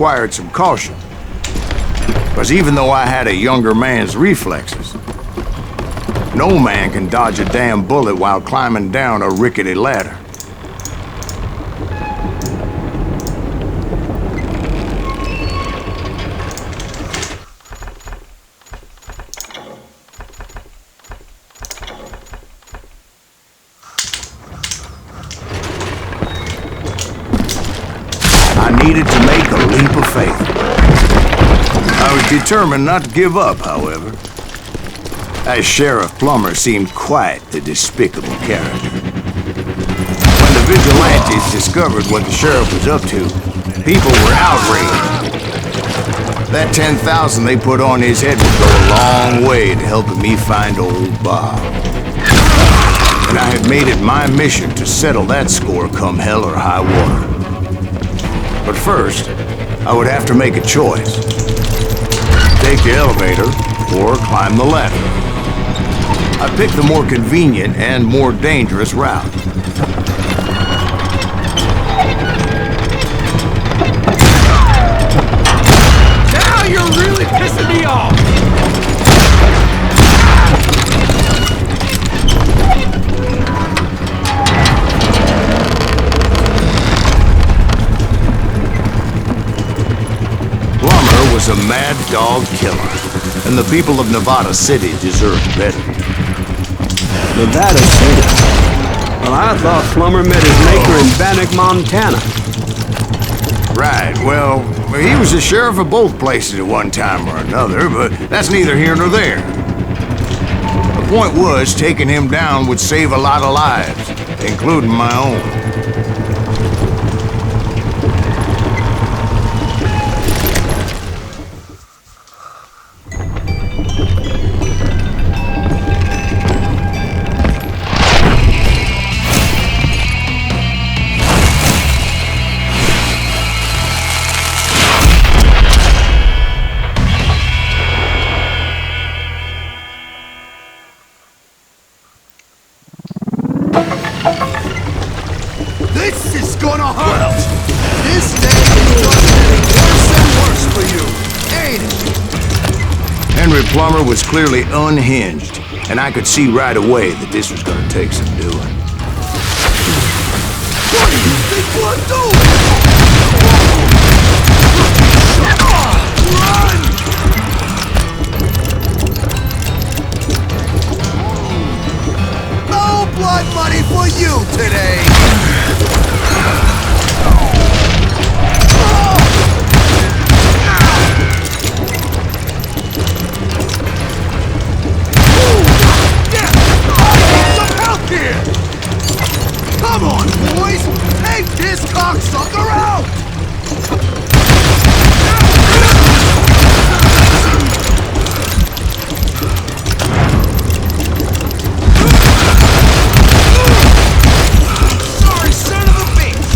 required some caution. Because even though I had a younger man's reflexes, no man can dodge a damn bullet while climbing down a rickety ladder. I needed to make a leap of faith. I was determined not to give up, however, as Sheriff Plummer seemed quite the despicable character. When the vigilantes discovered what the sheriff was up to, people were outraged. That 10,000 they put on his head would go a long way to helping me find old Bob. And I had made it my mission to settle that score come hell or high water. But first, I would have to make a choice. Take the elevator or climb the ladder. I picked the more convenient and more dangerous route. Now you're really pissing me off! Was a mad dog killer, and the people of Nevada City deserved better. Nevada City? Well, I thought Plummer met his maker in Bannock, Montana. Right, well, he was the sheriff of both places at one time or another, but that's neither here nor there. The point was, taking him down would save a lot of lives, including my own. This is gonna hurt! This day is just getting worse and worse for you, ain't it? Henry Plummer was clearly unhinged, and I could see right away that this was gonna take some doing. What do you think we're doing? Run! No blood money for you today! Come on, boys! Take this cocksucker out! Sorry, son of a bitch!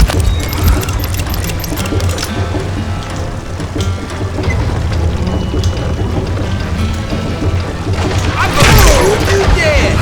I'm gonna shoot you dead!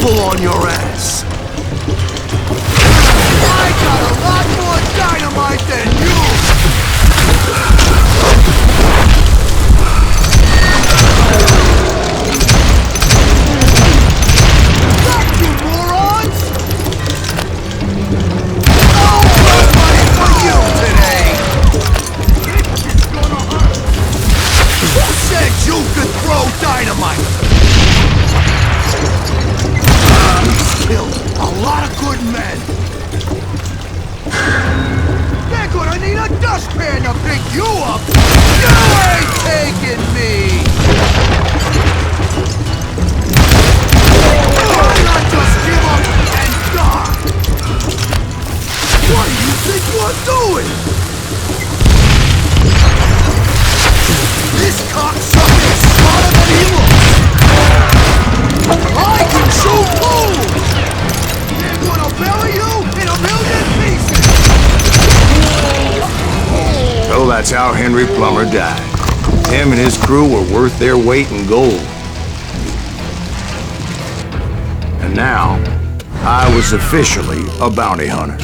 On your ass. I got a lot more dynamite than you. That's how Henry Plummer died. Him and his crew were worth their weight in gold. And now, I was officially a bounty hunter.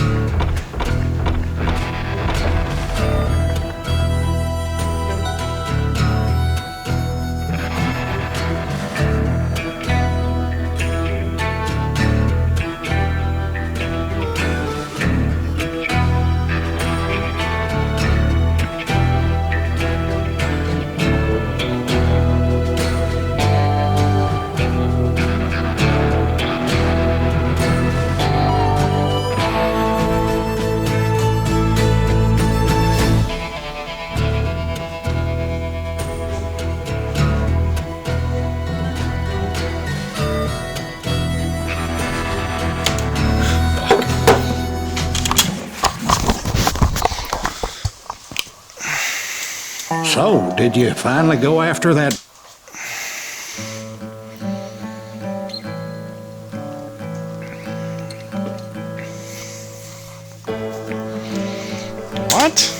So, did you finally go after that? What?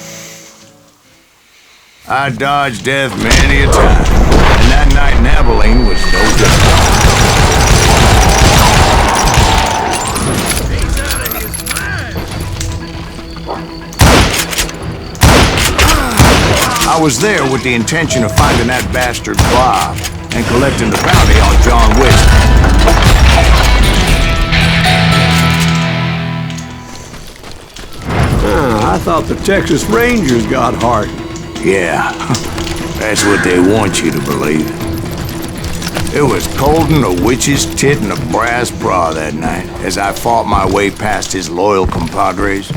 I dodged death many a time, and that night in Abilene was no different. I was there with the intention of finding that bastard Bob and collecting the bounty on John Wesley. I thought the Texas Rangers got Hardin. Yeah, that's what they want you to believe. It was cold and a witch's tit and a brass bra that night as I fought my way past his loyal compadres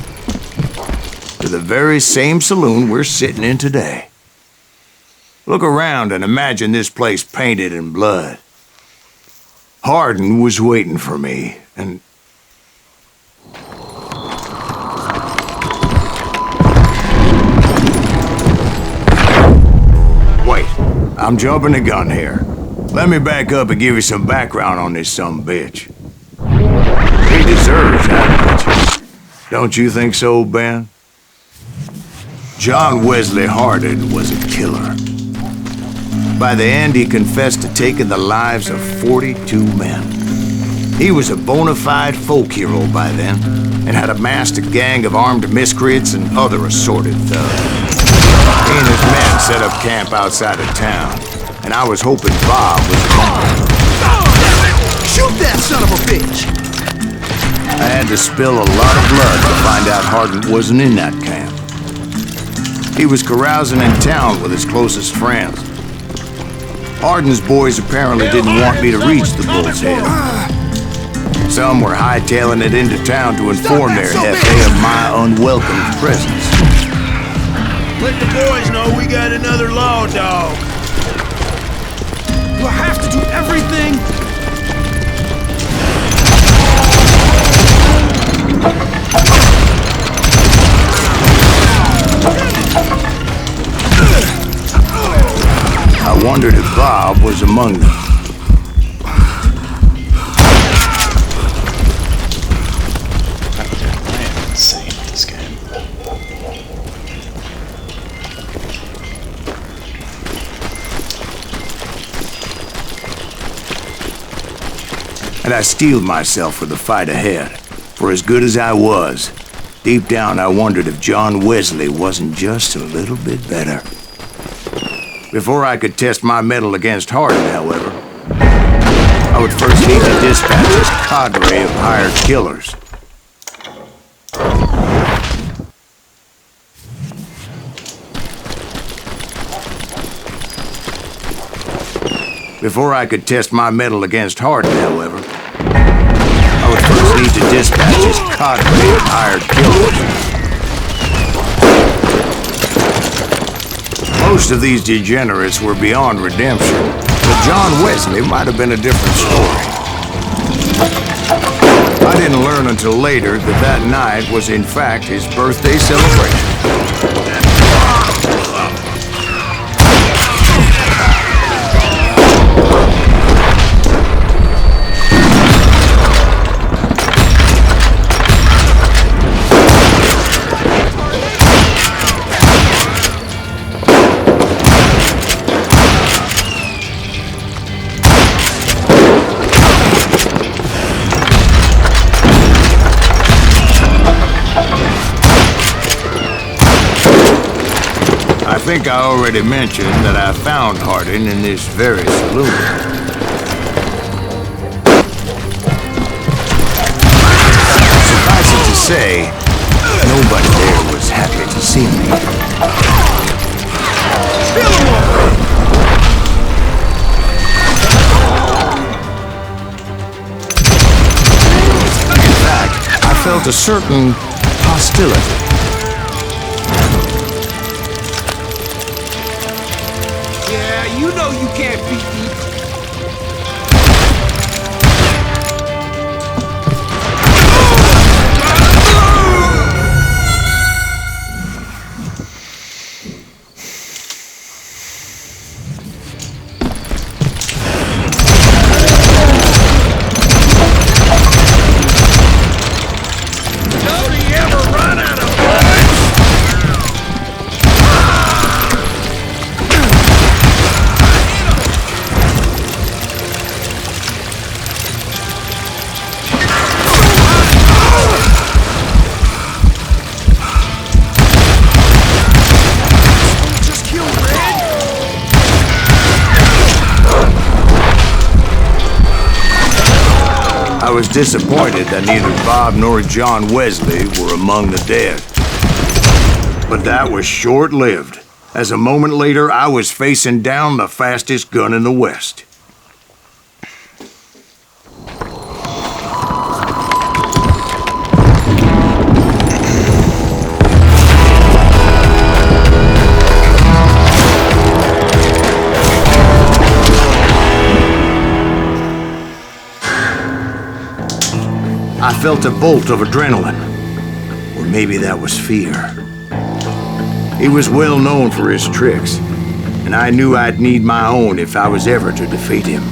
to the very same saloon we're sitting in today. Look around and imagine this place painted in blood. Hardin was waiting for me, and... Wait, I'm jumping the gun here. Let me back up and give you some background on this sumbitch. He deserves that much. Don't you think so, Ben? John Wesley Hardin was a killer. By the end, he confessed to taking the lives of 42 men. He was a bona fide folk hero by then, and had amassed a gang of armed miscreants and other assorted thugs. He and his men set up camp outside of town, and I was hoping Bob was among them. Shoot that son of a bitch! I had to spill a lot of blood to find out Hardin wasn't in that camp. He was carousing in town with his closest friends. Hardin's boys apparently didn't want me to reach the Bull's Head. Some were hightailing it into town to inform their Hefe of my unwelcome presence. Let the boys know we got another law dog. Do I have to do everything? I wondered if Bob was among them. I am insane at this game. And I steeled myself for the fight ahead. For as good as I was, deep down I wondered if John Wesley wasn't just a little bit better. Before I could test my mettle against Hardin, however, I would first need to dispatch his cadre of hired killers. Before I could test my mettle against Hardin, however, I would first need to dispatch his cadre of hired killers. Most of these degenerates were beyond redemption, but John Wesley might have been a different story. I didn't learn until later that that night was in fact his birthday celebration. think I already mentioned that I found Harding in this very saloon. Suffice it to say, nobody there was happy to see me. In fact, I felt a certain hostility. Yeah, you know you can't beat me. I was disappointed that neither Bob nor John Wesley were among the dead. But that was short-lived, as a moment later I was facing down the fastest gun in the West. I felt a bolt of adrenaline, or maybe that was fear. He was well known for his tricks, and I knew I'd need my own if I was ever to defeat him.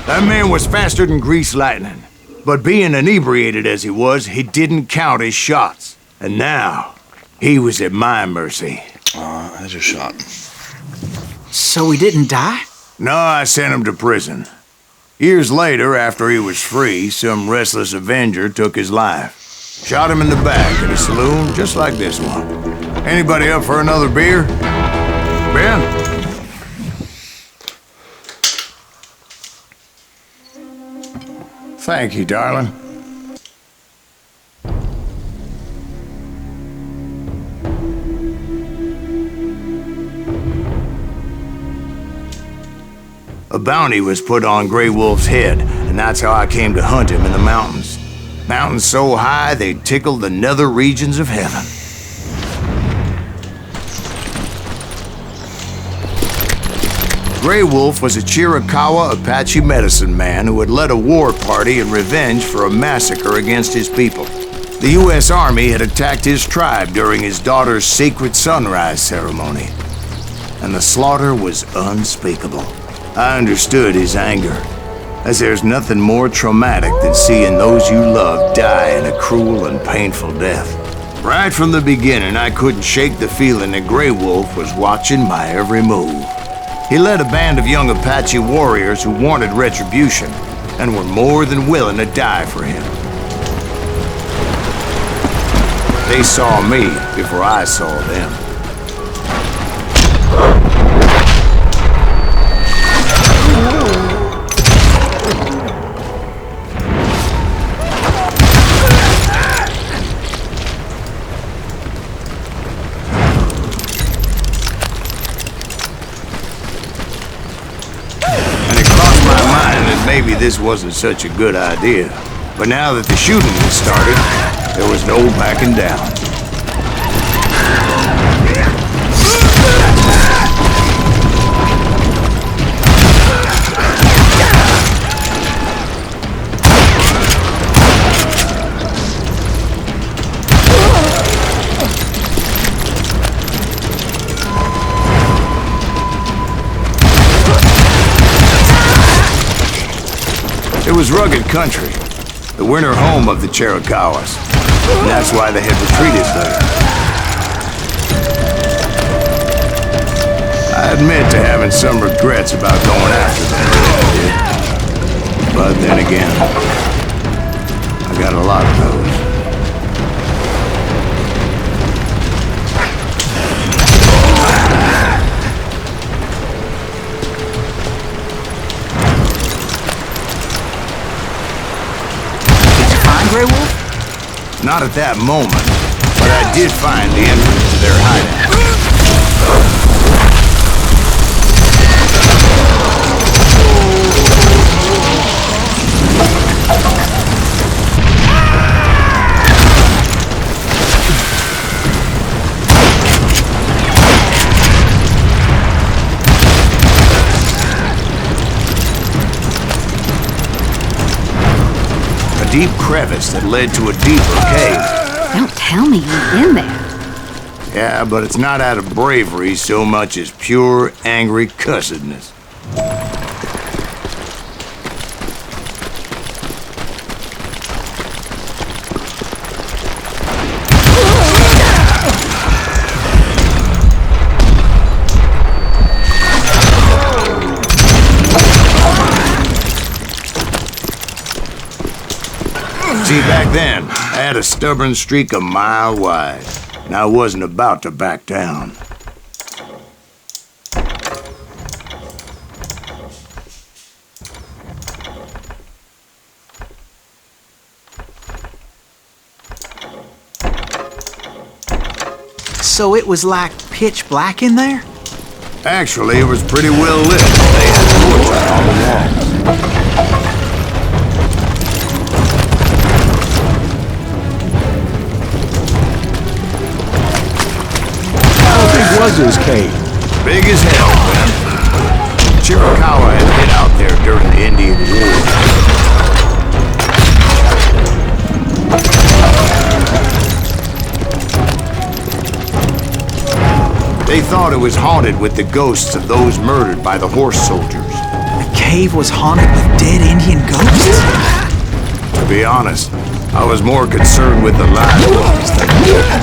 That man was faster than greased lightning. But being inebriated as he was, he didn't count his shots. And now, he was at my mercy. There's your shot. So he didn't die? No, I sent him to prison. Years later, after he was free, some restless avenger took his life. Shot him in the back at a saloon just like this one. Anybody up for another beer? Ben? Thank you, darling. A bounty was put on Grey Wolf's head, and that's how I came to hunt him in the mountains. Mountains so high they tickled the nether regions of heaven. Grey Wolf was a Chiricahua Apache medicine man who had led a war party in revenge for a massacre against his people. The U.S. Army had attacked his tribe during his daughter's sacred sunrise ceremony, and the slaughter was unspeakable. I understood his anger, as there's nothing more traumatic than seeing those you love die in a cruel and painful death. Right from the beginning, I couldn't shake the feeling that Grey Wolf was watching my every move. He led a band of young Apache warriors who wanted retribution and were more than willing to die for him. They saw me before I saw them. Maybe this wasn't such a good idea. But now that the shooting was started, there was no backing down. It was rugged country. The the winter home of the Chiricahuas. And that's why they had retreated there. I admit to having some regrets about going after them. But then again, I got a lot of those. Grey Wolf? Not at that moment, but I did find the entrance to their hideout. Deep crevice that led to a deeper cave. Don't tell me you've been there. Yeah, but it's not out of bravery so much as pure, angry cussedness. See, back then, I had a stubborn streak a mile wide, and I wasn't about to back down. So it was like pitch black in there? Actually, it was pretty well lit. They had torches on the walls. Was his cave? Big as hell, man. Chiricahua had been out there during the Indian War. They thought it was haunted with the ghosts of those murdered by the horse soldiers. The cave was haunted with dead Indian ghosts? To be honest, I was more concerned with the live ones than the dead.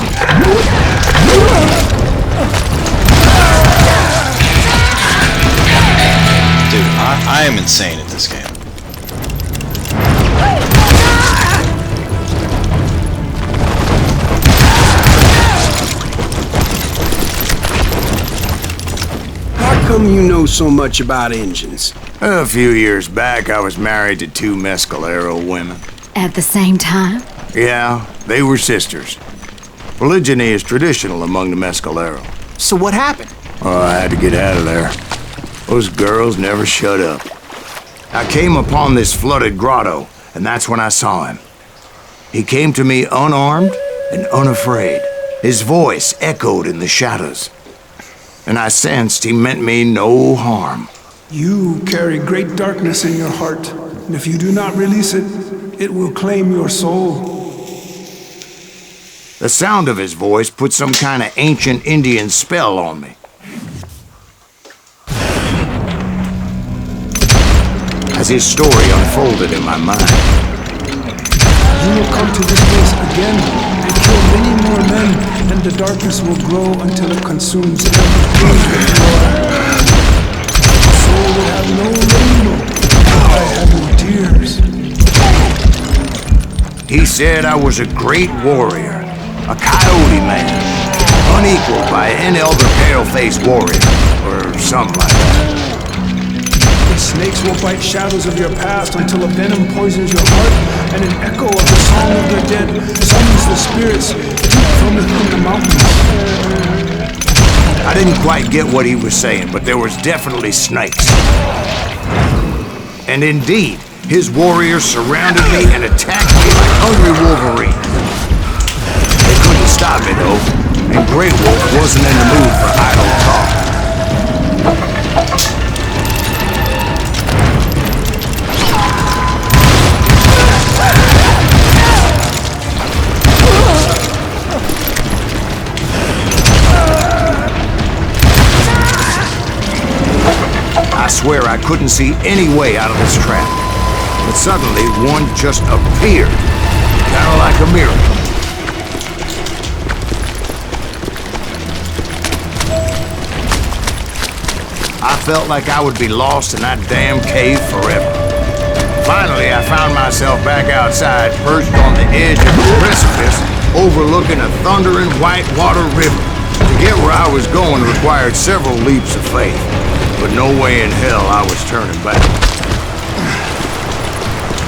Dude, I am insane at this game. How come you know so much about engines? A few years back, I was married to 2 Mescalero women. At the same time? Yeah, they were sisters. Polygyny is traditional among the Mescalero. So what happened? Oh, I had to get out of there. Those girls never shut up. I came upon this flooded grotto, and that's when I saw him. He came to me unarmed and unafraid. His voice echoed in the shadows. And I sensed he meant me no harm. You carry great darkness in your heart, and if you do not release it, it will claim your soul. The sound of his voice put some kind of ancient Indian spell on me. As his story unfolded in my mind. You will come to this place again and kill many more men, and the darkness will grow until it consumes everything that you are. Your soul will have no rainbow. I have no tears. He said I was a great warrior, a coyote man, unequaled by any other pale-faced warrior, or something like that. The snakes will bite shadows of your past until a venom poisons your heart, and an echo of the song of the dead summons the spirits deep from within the mountains. I didn't quite get what he was saying, but there was definitely snakes. And indeed, his warriors surrounded me and attacked me like hungry wolverines. They couldn't stop me, though, and Grey Wolf wasn't in the mood for idle talk. I swear I couldn't see any way out of this trap. but suddenly one just appeared, kind of like a miracle. I felt like I would be lost in that damn cave forever. Finally, I found myself back outside, perched on the edge of a precipice, overlooking a thundering whitewater river. To get where I was going required several leaps of faith, but no way in hell I was turning back.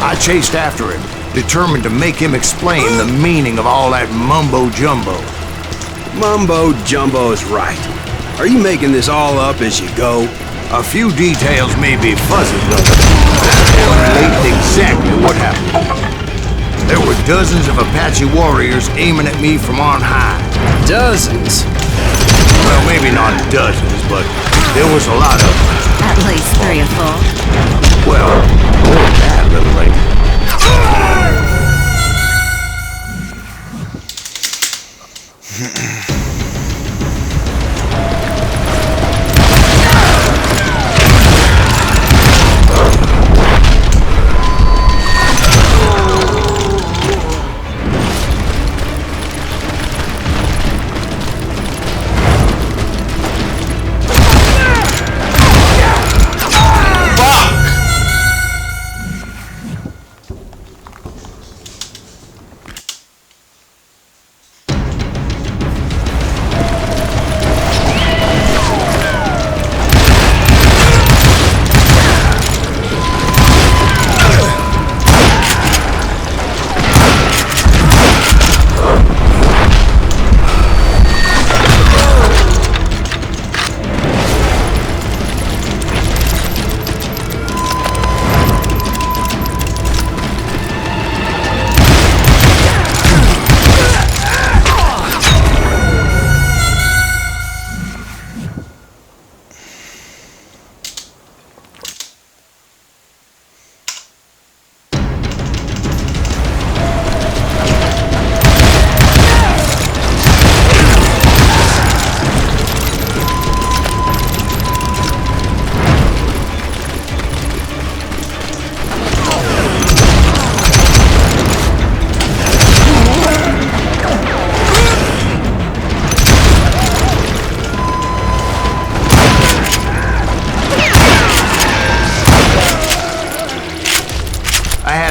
I chased after him, determined to make him explain the meaning of all that mumbo-jumbo. Mumbo-jumbo is right. Are you making this all up as you go? A few details may be fuzzy, but that relate exactly what happened. There were dozens of Apache warriors aiming at me from on high. Dozens? Well, maybe not dozens, but there was a lot of them. At least 3 or 4. Well, more than that, little lady.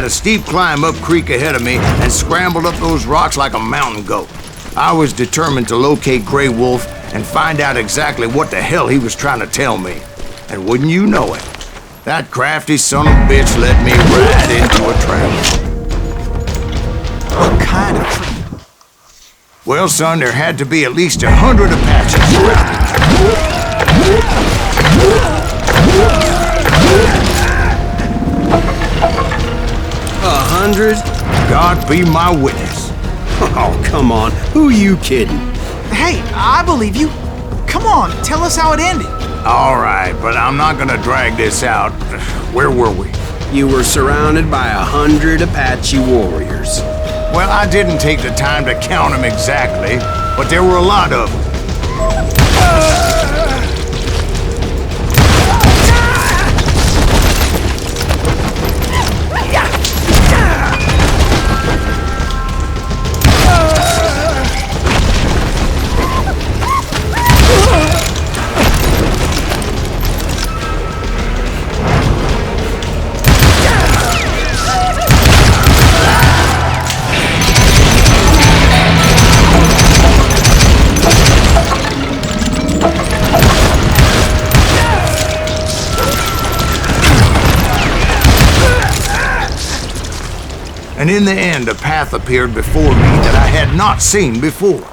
A steep climb up creek ahead of me and scrambled up those rocks like a mountain goat. I was determined to locate Grey Wolf and find out exactly what the hell he was trying to tell me. And wouldn't you know it, that crafty son of a bitch led me right into a trap. What kind of trap? Well, son, there had to be at least 100 Apaches around. 100? God be my witness. Oh, come on. Who are you kidding? Hey, I believe you. Come on, tell us how it ended. All right, but I'm not gonna drag this out. Where were we? You were surrounded by 100 Apache warriors. Well, I didn't take the time to count them exactly, but there were a lot of them. And in the end, a path appeared before me that I had not seen before.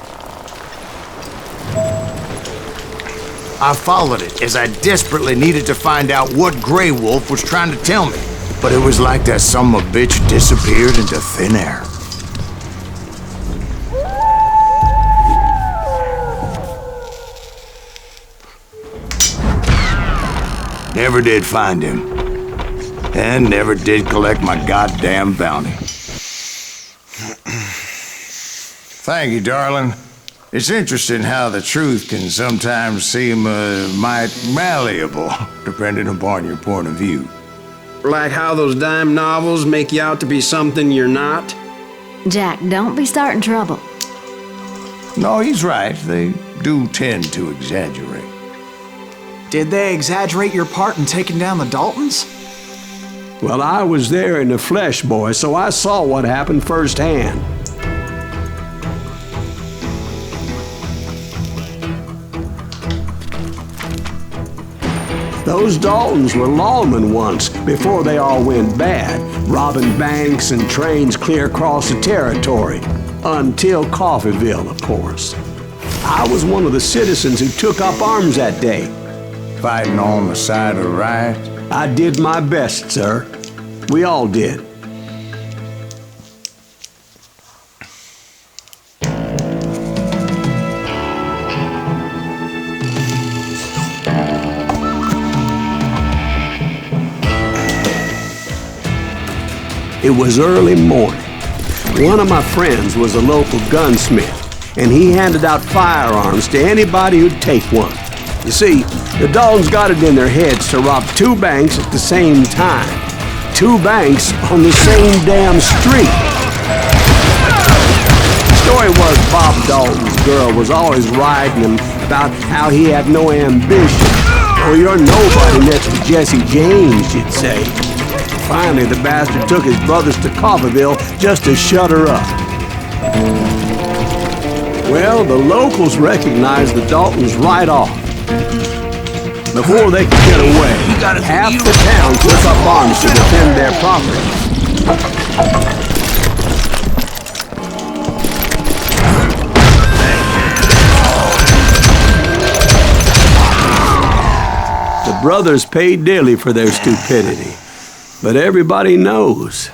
I followed it as I desperately needed to find out what Grey Wolf was trying to tell me. But it was like that son of a bitch disappeared into thin air. Never did find him. And never did collect my goddamn bounty. Thank you, darling. It's interesting how the truth can sometimes seem might malleable, depending upon your point of view. Like how those dime novels make you out to be something you're not? Jack, don't be starting trouble. No, he's right. They do tend to exaggerate. Did they exaggerate your part in taking down the Daltons? Well, I was there in the flesh, boy, so I saw what happened firsthand. Those Daltons were lawmen once, before they all went bad, robbing banks and trains clear across the territory. Until Coffeeville, of course. I was one of the citizens who took up arms that day. Fighting on the side of right? I did my best, sir. We all did. It was early morning. One of my friends was a local gunsmith, and he handed out firearms to anybody who'd take one. You see, the Daltons got it in their heads to rob 2 banks at the same time. 2 banks on the same damn street. The story was Bob Dalton's girl was always riding him about how he had no ambition. Oh, you're nobody next to Jesse James, you'd say. Finally, the bastard took his brothers to Coffeeville just to shut her up. Well, the locals recognized the Daltons right off. Before they could get away, half the town took up arms to defend their property. The brothers paid dearly for their stupidity. But everybody knows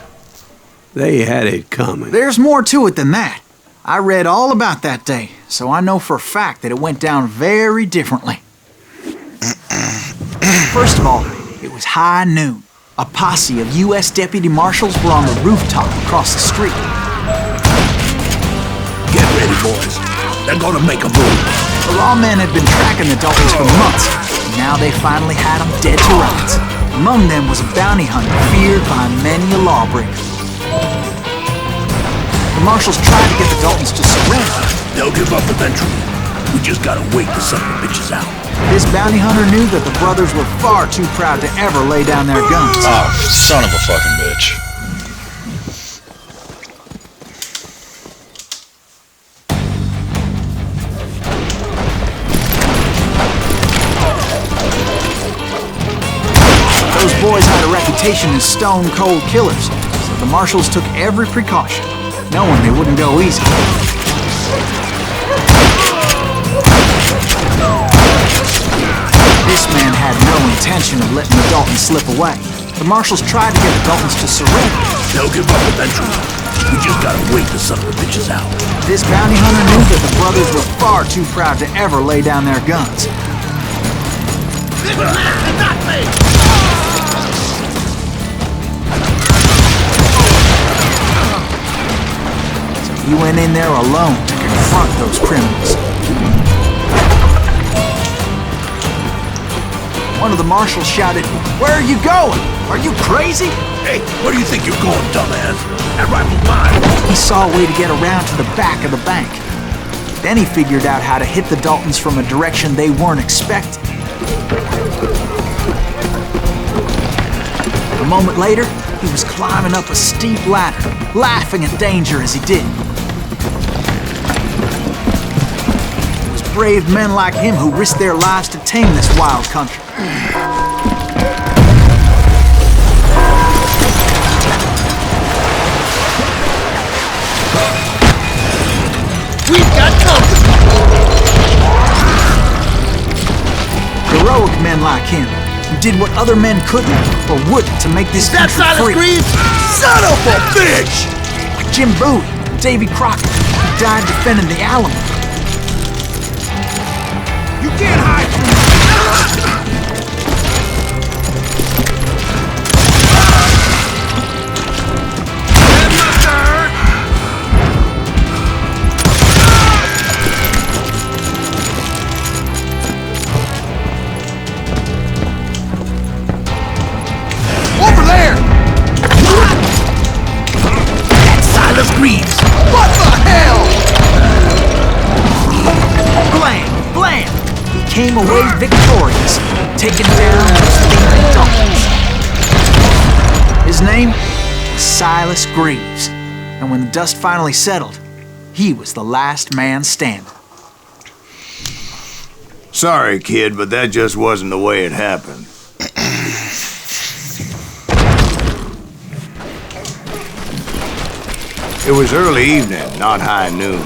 they had it coming. There's more to it than that. I read all about that day, so I know for a fact that it went down very differently. First of all, it was high noon. A posse of U.S. deputy marshals were on the rooftop across the street. Get ready, boys. They're gonna make a move. The lawmen had been tracking the Daltons for months, and now they finally had them dead to rights. Among them was a bounty hunter feared by many a lawbreaker. The marshals tried to get the Daltons to surrender. They'll give up eventually. We just gotta wait to send the bitches out. This bounty hunter knew that the brothers were far too proud to ever lay down their guns. Oh, son of a fucking bitch. Those boys had a reputation as stone-cold killers, so the marshals took every precaution, knowing they wouldn't go easy. This man had no intention of letting the Daltons slip away. The marshals tried to get the Daltons to surrender. They'll give up eventually. We just gotta wait to send the bitches out. This bounty hunter knew that the brothers were far too proud to ever lay down their guns. He went in there alone to confront those criminals. One of the marshals shouted, "Where are you going? Are you crazy?" Hey, where do you think you're going, dumbass? That rifle's mine. He saw a way to get around to the back of the bank. Then he figured out how to hit the Daltons from a direction they weren't expecting. A moment later, he was climbing up a steep ladder, laughing at danger as he did. It was brave men like him who risked their lives to tame this wild country. We've got company! Heroic men like him, who did what other men couldn't or wouldn't to make this country free. Son of a bitch! Like Jim Bowie, Davy Crockett, who died defending the Alamo. You can't hide from me! Over there! Silas Greaves. And when the dust finally settled, he was the last man standing. Sorry, kid, but that just wasn't the way it happened. It was early evening, not high noon.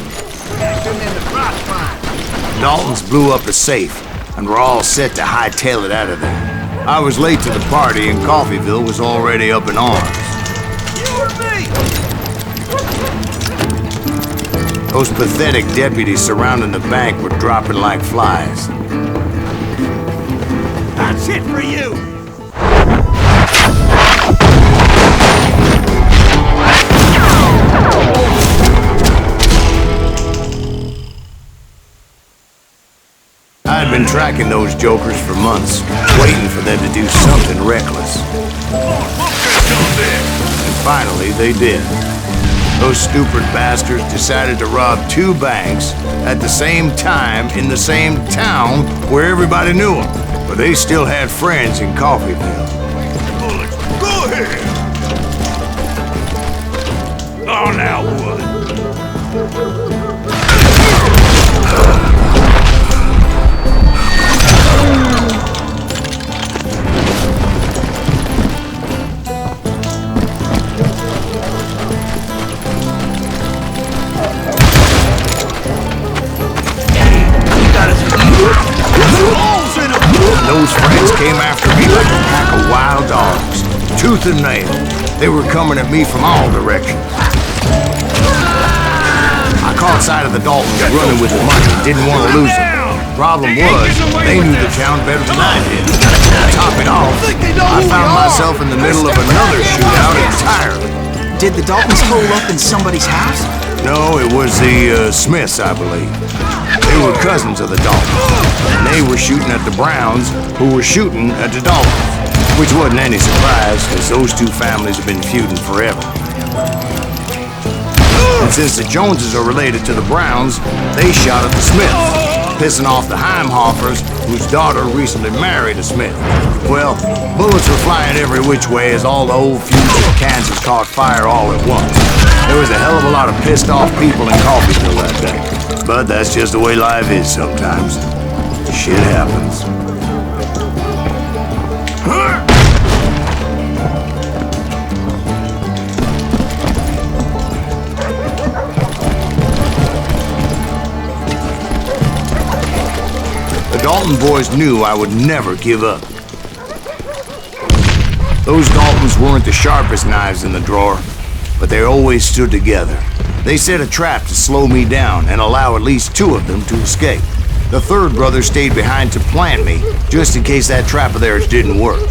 Daltons blew up a safe, and were all set to hightail it out of there. I was late to the party, and Coffeyville was already up in arms. Those pathetic deputies surrounding the bank were dropping like flies. That's it for you! I had been tracking those jokers for months, waiting for them to do something reckless. And finally, they did. Those stupid bastards decided to rob 2 banks at the same time in the same town where everybody knew them. But they still had friends in Coffeyville. Go ahead! Oh, now what? Those friends came after me like a pack of wild dogs, tooth and nail. They were coming at me from all directions. I caught sight of the Daltons running with the money and didn't want to lose them. Problem was, they knew the town better than I did. To top it off, I found myself in the middle of another shootout entirely. Did the Daltons hole up in somebody's house? No, it was the Smiths, I believe. They were cousins of the Daltons, and they were shooting at the Browns, who were shooting at the Daltons, which wasn't any surprise, because those 2 families have been feuding forever. And since the Joneses are related to the Browns, they shot at the Smiths, pissing off the Heimhoffers, whose daughter recently married a Smith. Well, bullets were flying every which way as all the old feuds in Kansas caught fire all at once. There was a hell of a lot of pissed off people in Coffeyville that day. But that's just the way life is sometimes. Shit happens. The Dalton boys knew I would never give up. Those Daltons weren't the sharpest knives in the drawer, but they always stood together. They set a trap to slow me down and allow at least 2 of them to escape. The 3rd brother stayed behind to plant me, just in case that trap of theirs didn't work.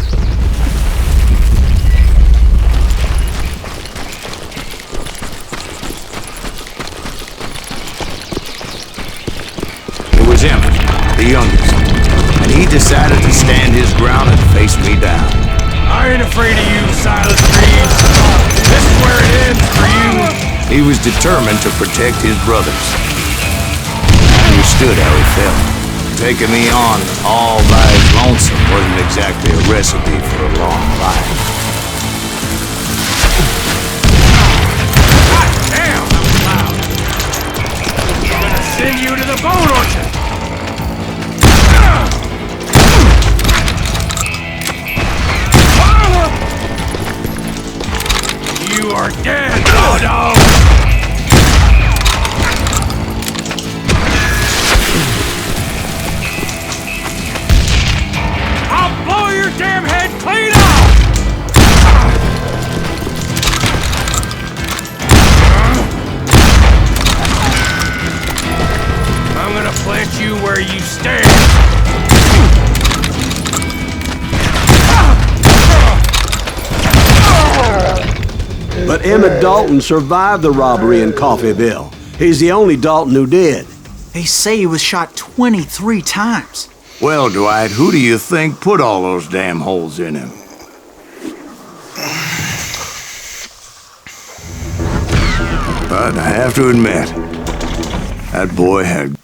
It was Emmett, the youngest, and he decided to stand his ground and face me down. I ain't afraid of you, Silas Greaves. This is where it ends for you. He was determined to protect his brothers. I understood how he felt. Taking me on all by his lonesome wasn't exactly a recipe for a long life. God damn, that was loud. I'm gonna send you to the bone orchard. You are dead, dog. I'll blow your damn head clean off! I'm gonna plant you where you stand. But Emmett Dalton survived the robbery in Coffeyville. He's the only Dalton who did. They say he was shot 23 times. Well, Dwight, who do you think put all those damn holes in him? But I have to admit, that boy had...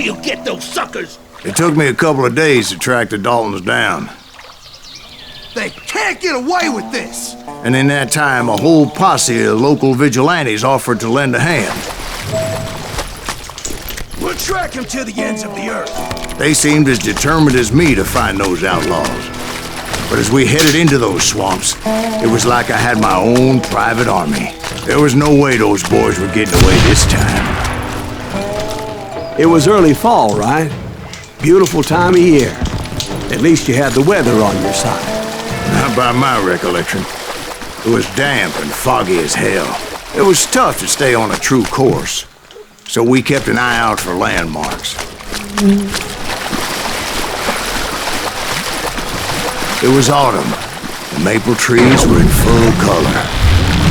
we'll get those suckers! It took me a couple of days to track the Daltons down. They can't get away with this! And in that time, a whole posse of local vigilantes offered to lend a hand. We'll track him to the ends of the earth. They seemed as determined as me to find those outlaws. But as we headed into those swamps, it was like I had my own private army. There was no way those boys were getting away this time. It was early fall, right? Beautiful time of year. At least you had the weather on your side. Not by my recollection. It was damp and foggy as hell. It was tough to stay on a true course, so we kept an eye out for landmarks. It was autumn. The maple trees were in full color,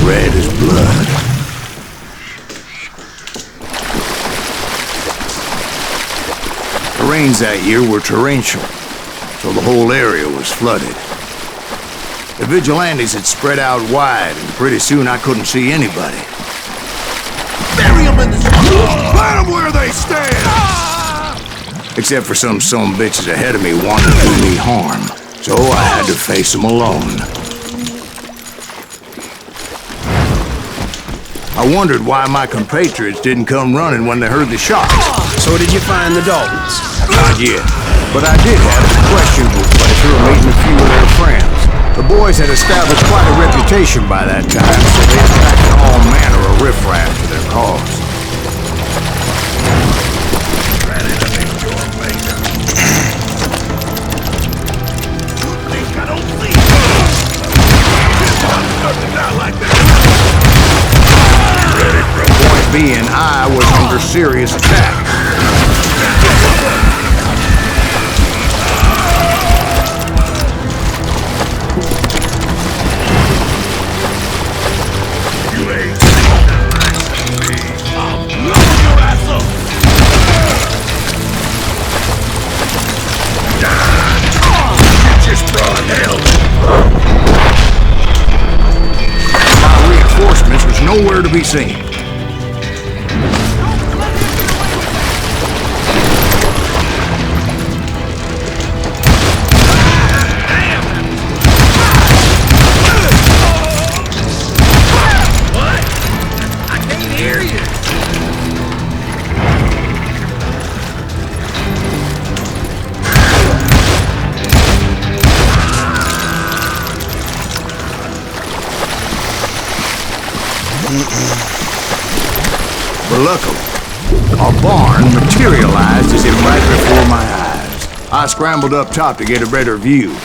red as blood. The rains that year were torrential, so the whole area was flooded. The vigilantes had spread out wide, and pretty soon I couldn't see anybody. Bury them in the swamp! Plant them where they stand! Except for some bitches ahead of me wanting to do me harm. So I had to face them alone. I wondered why my compatriots didn't come running when they heard the shots. So did you find the Daltons? Not yet, but I did have a questionable pleasure of meeting a few of their friends. The boys had established quite a reputation by that time, so they attracted all manner of riffraff to their cause. Point being, I was under serious attack. My reinforcements was nowhere to be seen. But luckily, a barn materialized as if right before my eyes. I scrambled up top to get a better view.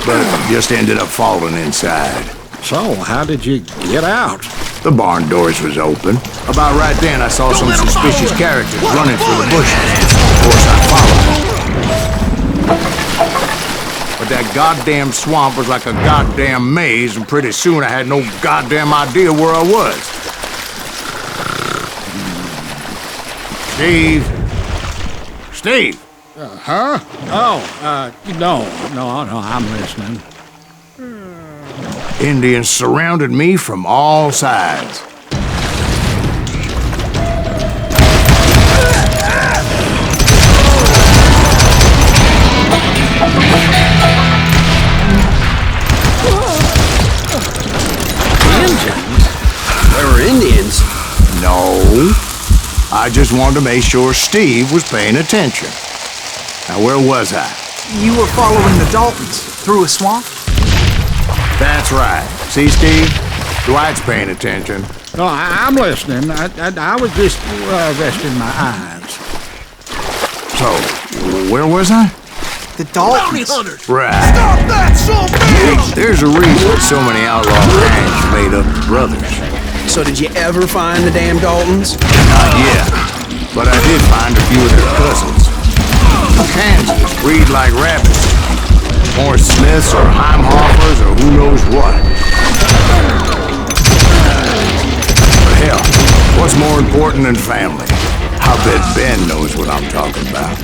But just ended up falling inside. So, how did you get out? The barn doors was open. About right then, I saw some suspicious characters running through the bushes. Of course, I followed them. But that goddamn swamp was like a goddamn maze, and pretty soon I had no goddamn idea where I was. Steve? Steve! Huh? Oh, no, I'm listening. Indians surrounded me from all sides. There were Indians? No. I just wanted to make sure Steve was paying attention. Now, where was I? You were following the Daltons through a swamp? That's right. See, Steve? Dwight's paying attention. No, I'm listening. I was just resting my eyes. So, where was I? The Daltons. Hunters! Right. Stop that, son of a bitch! There's a reason so many outlaw gangs are made up of brothers. So did you ever find the damn Daltons? Not yet, but I did find a few of their cousins. Kansas breed like rabbits. More Smiths or Heimhoffers or who knows what. But hell, what's more important than family? I bet Ben knows what I'm talking about.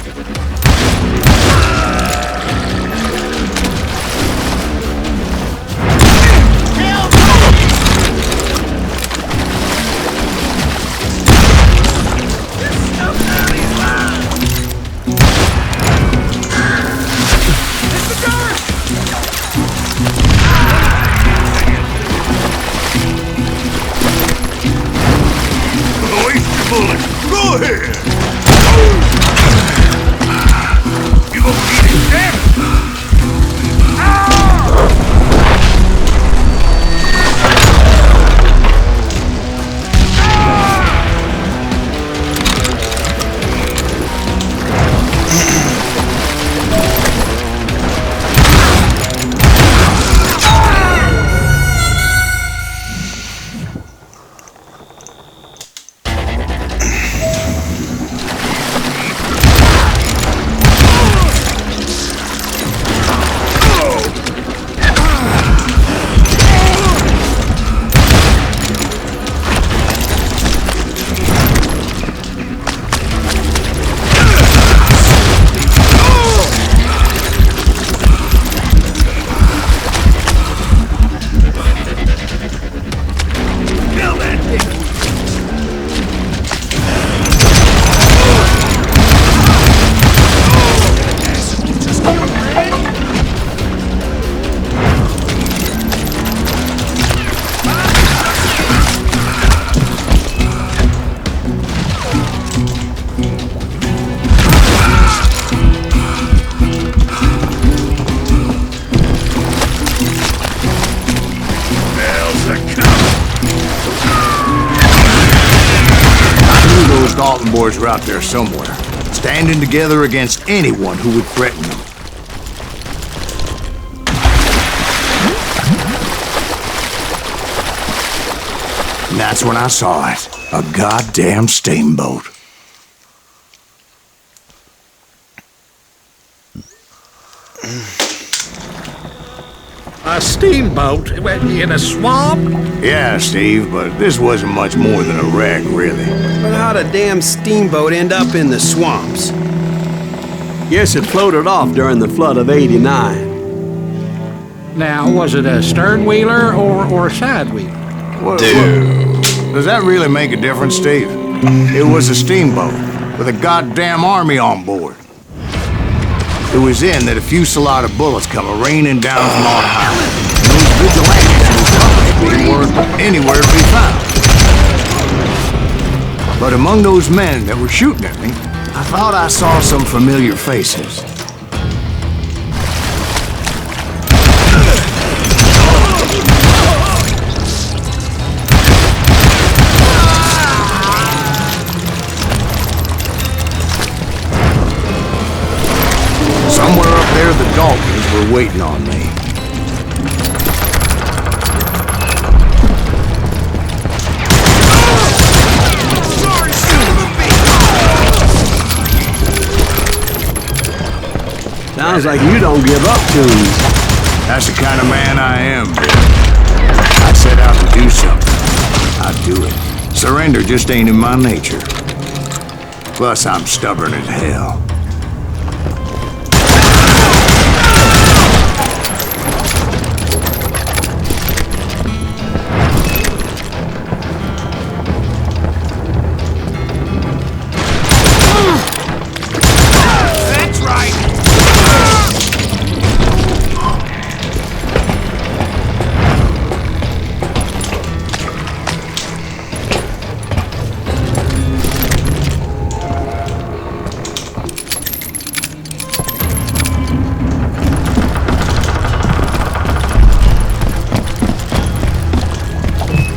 boys were out there somewhere, standing together against anyone who would threaten them. And that's when I saw it. A goddamn steamboat. A steamboat in a swamp? Yeah, Steve, but this wasn't much more than a wreck, really. But how'd a damn steamboat end up in the swamps? Guess it floated off during the flood of '89. Now, was it a stern wheeler or a side wheeler? Does that really make a difference, Steve? It was a steamboat with a goddamn army on board. It was in that a fusillade of bullets come raining down from on high. And those vigilantes who accompanied me weren't anywhere to be found. But among those men that were shooting at me, I thought I saw some familiar faces. Somewhere up there, the Daltons were waiting on me. Sounds like you don't give up tunes. That's the kind of man I am, Bill. I set out to do something. I'd do it. Surrender just ain't in my nature. Plus, I'm stubborn as hell.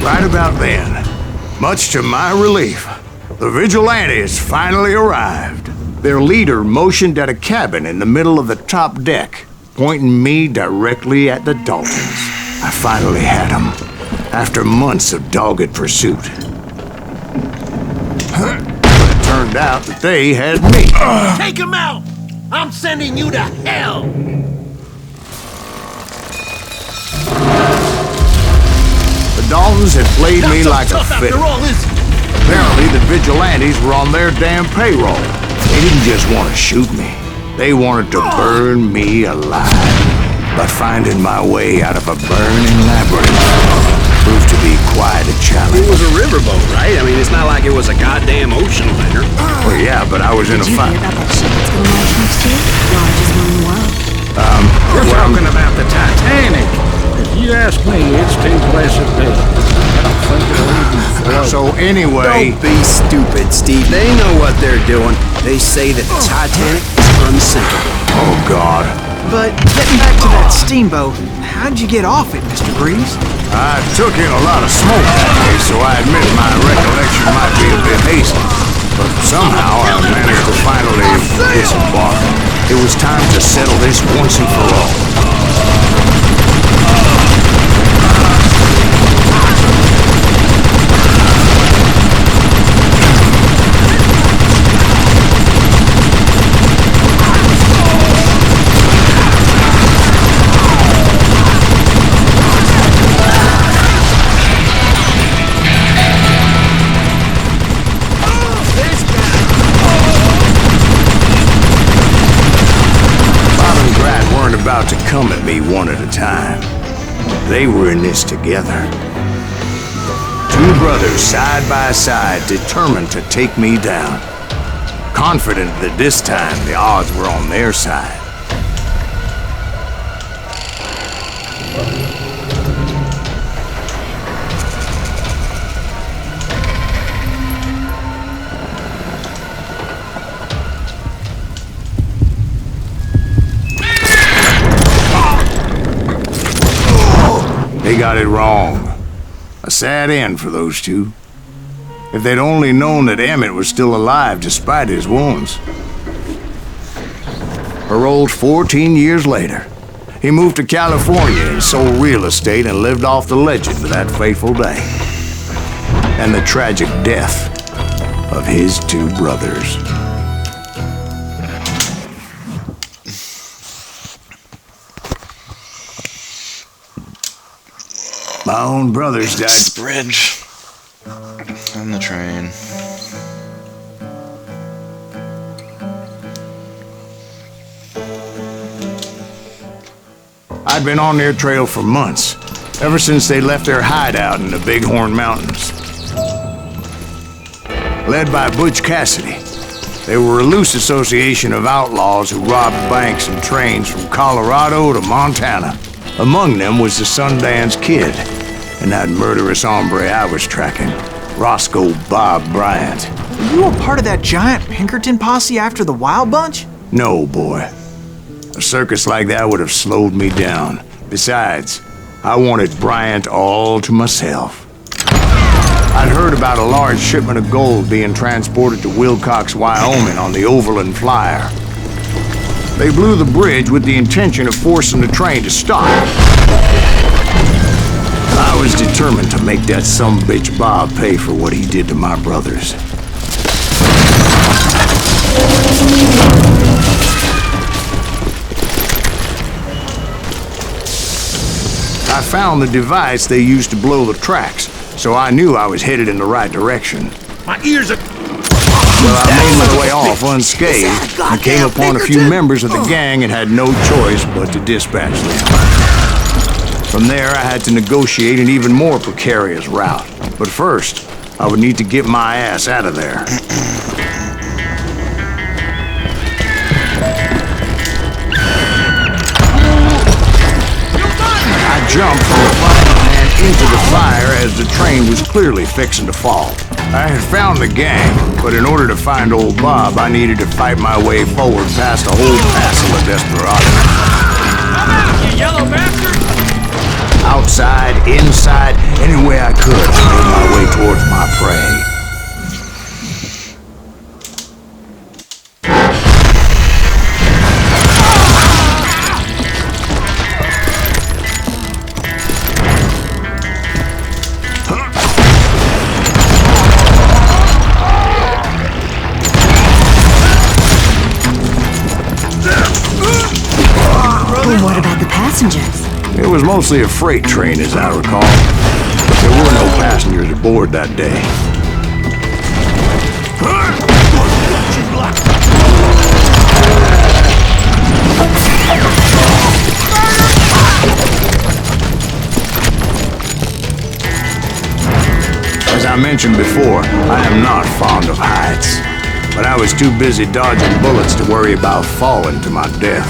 Right about then, much to my relief, the vigilantes finally arrived. Their leader motioned at a cabin in the middle of the top deck, pointing me directly at the Daltons. I finally had them, after months of dogged pursuit. But it turned out that they had me. Take him out! I'm sending you to hell! The Daltons had played me like a After fiddle. all, is it? Apparently, the vigilantes were on their damn payroll. They didn't just want to shoot me. They wanted to burn me alive. But finding my way out of a burning labyrinth proved to be quite a challenge. It was a riverboat, right? I mean, it's not like it was a goddamn ocean liner. Well, yeah, but I was in a Did you fight. hear about that ship that's been launched next year? Largest one in the world. We're talking about the Titanic. If you ask me, it's too blessed big. I don't think it'll even float. So anyway, Don't be stupid, Steve. They know what they're doing. They say that the Titanic is unsinkable. oh God, But getting back to that steamboat, how'd you get off it, Mr. Breeze? I took in a lot of smoke that day, so I admit my recollection might be a bit hazy. But somehow I managed to finally disembark. It was time to settle this once and for all. About to come at me one at a time. They were in this together. Two brothers side by side, determined to take me down. Confident that this time the odds were on their side. They got it wrong. A sad end for those two. If they'd only known that Emmett was still alive despite his wounds. Paroled 14 years later, he moved to California and sold real estate and lived off the legend of that fateful day. And the tragic death of his two brothers. My own brothers died. It's the bridge. And the train. I'd been on their trail for months, ever since they left their hideout in the Bighorn Mountains. Led by Butch Cassidy, they were a loose association of outlaws who robbed banks and trains from Colorado to Montana. Among them was the Sundance Kid, and that murderous hombre I was tracking, Roscoe Bob Bryant. Were you a part of that giant Pinkerton posse after the Wild Bunch? No, boy. A circus like that would have slowed me down. Besides, I wanted Bryant all to myself. I'd heard about a large shipment of gold being transported to Wilcox, Wyoming on the Overland Flyer. They blew the bridge with the intention of forcing the train to stop. I was determined to make that sumbitch Bob pay for what he did to my brothers. I found the device they used to blow the tracks, so I knew I was headed in the right direction. My ears are... Well, I made my way off unscathed and came upon a few members of the gang and had no choice but to dispatch them. From there, I had to negotiate an even more precarious route. But first, I would need to get my ass out of there. I jumped from the fire and into the fire as the train was clearly fixing to fall. I had found the gang, but in order to find old Bob, I needed to fight my way forward past a whole passel of desperados. Come out, you yellow bastard! Outside, inside, any way I could, I made my way towards my prey. What about the passengers? It was mostly a freight train, as I recall. There were no passengers aboard that day. As I mentioned before, I am not fond of heights, but I was too busy dodging bullets to worry about falling to my death.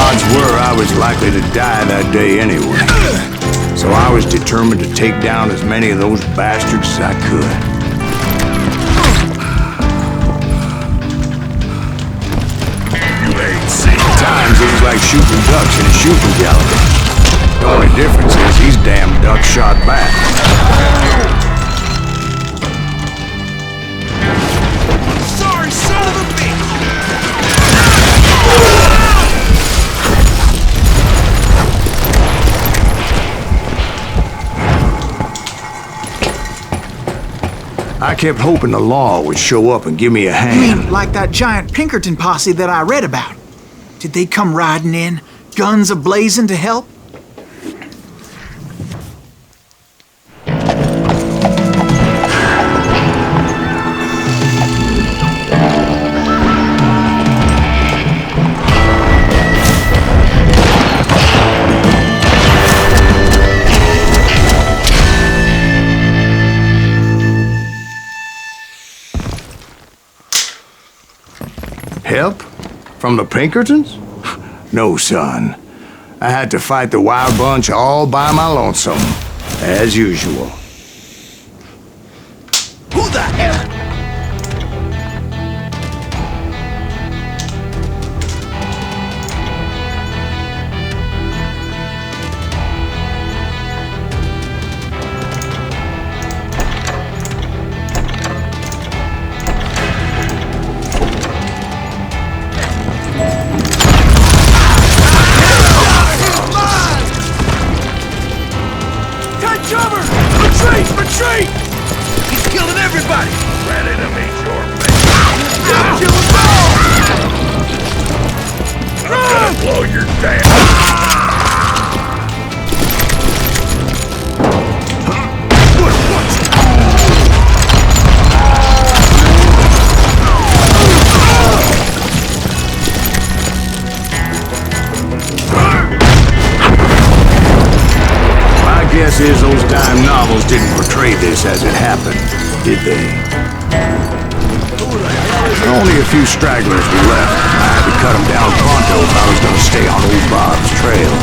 Odds were I was likely to die that day anyway, so I was determined to take down as many of those bastards as I could. At times it was like shooting ducks in a shooting gallery. The only difference is these damn ducks shot back. Sorry, son of a bitch! I kept hoping the law would show up and give me a You hand. mean like that giant Pinkerton posse that I read about? Did they come riding in, guns a-blazing to help? Help? From the Pinkertons? No, son. I had to fight the Wild Bunch all by my lonesome, as usual. Who the hell? didn't portray this as it happened, did they? Only a few stragglers were left. I had to cut them down pronto if I was going to stay on old Bob's trail.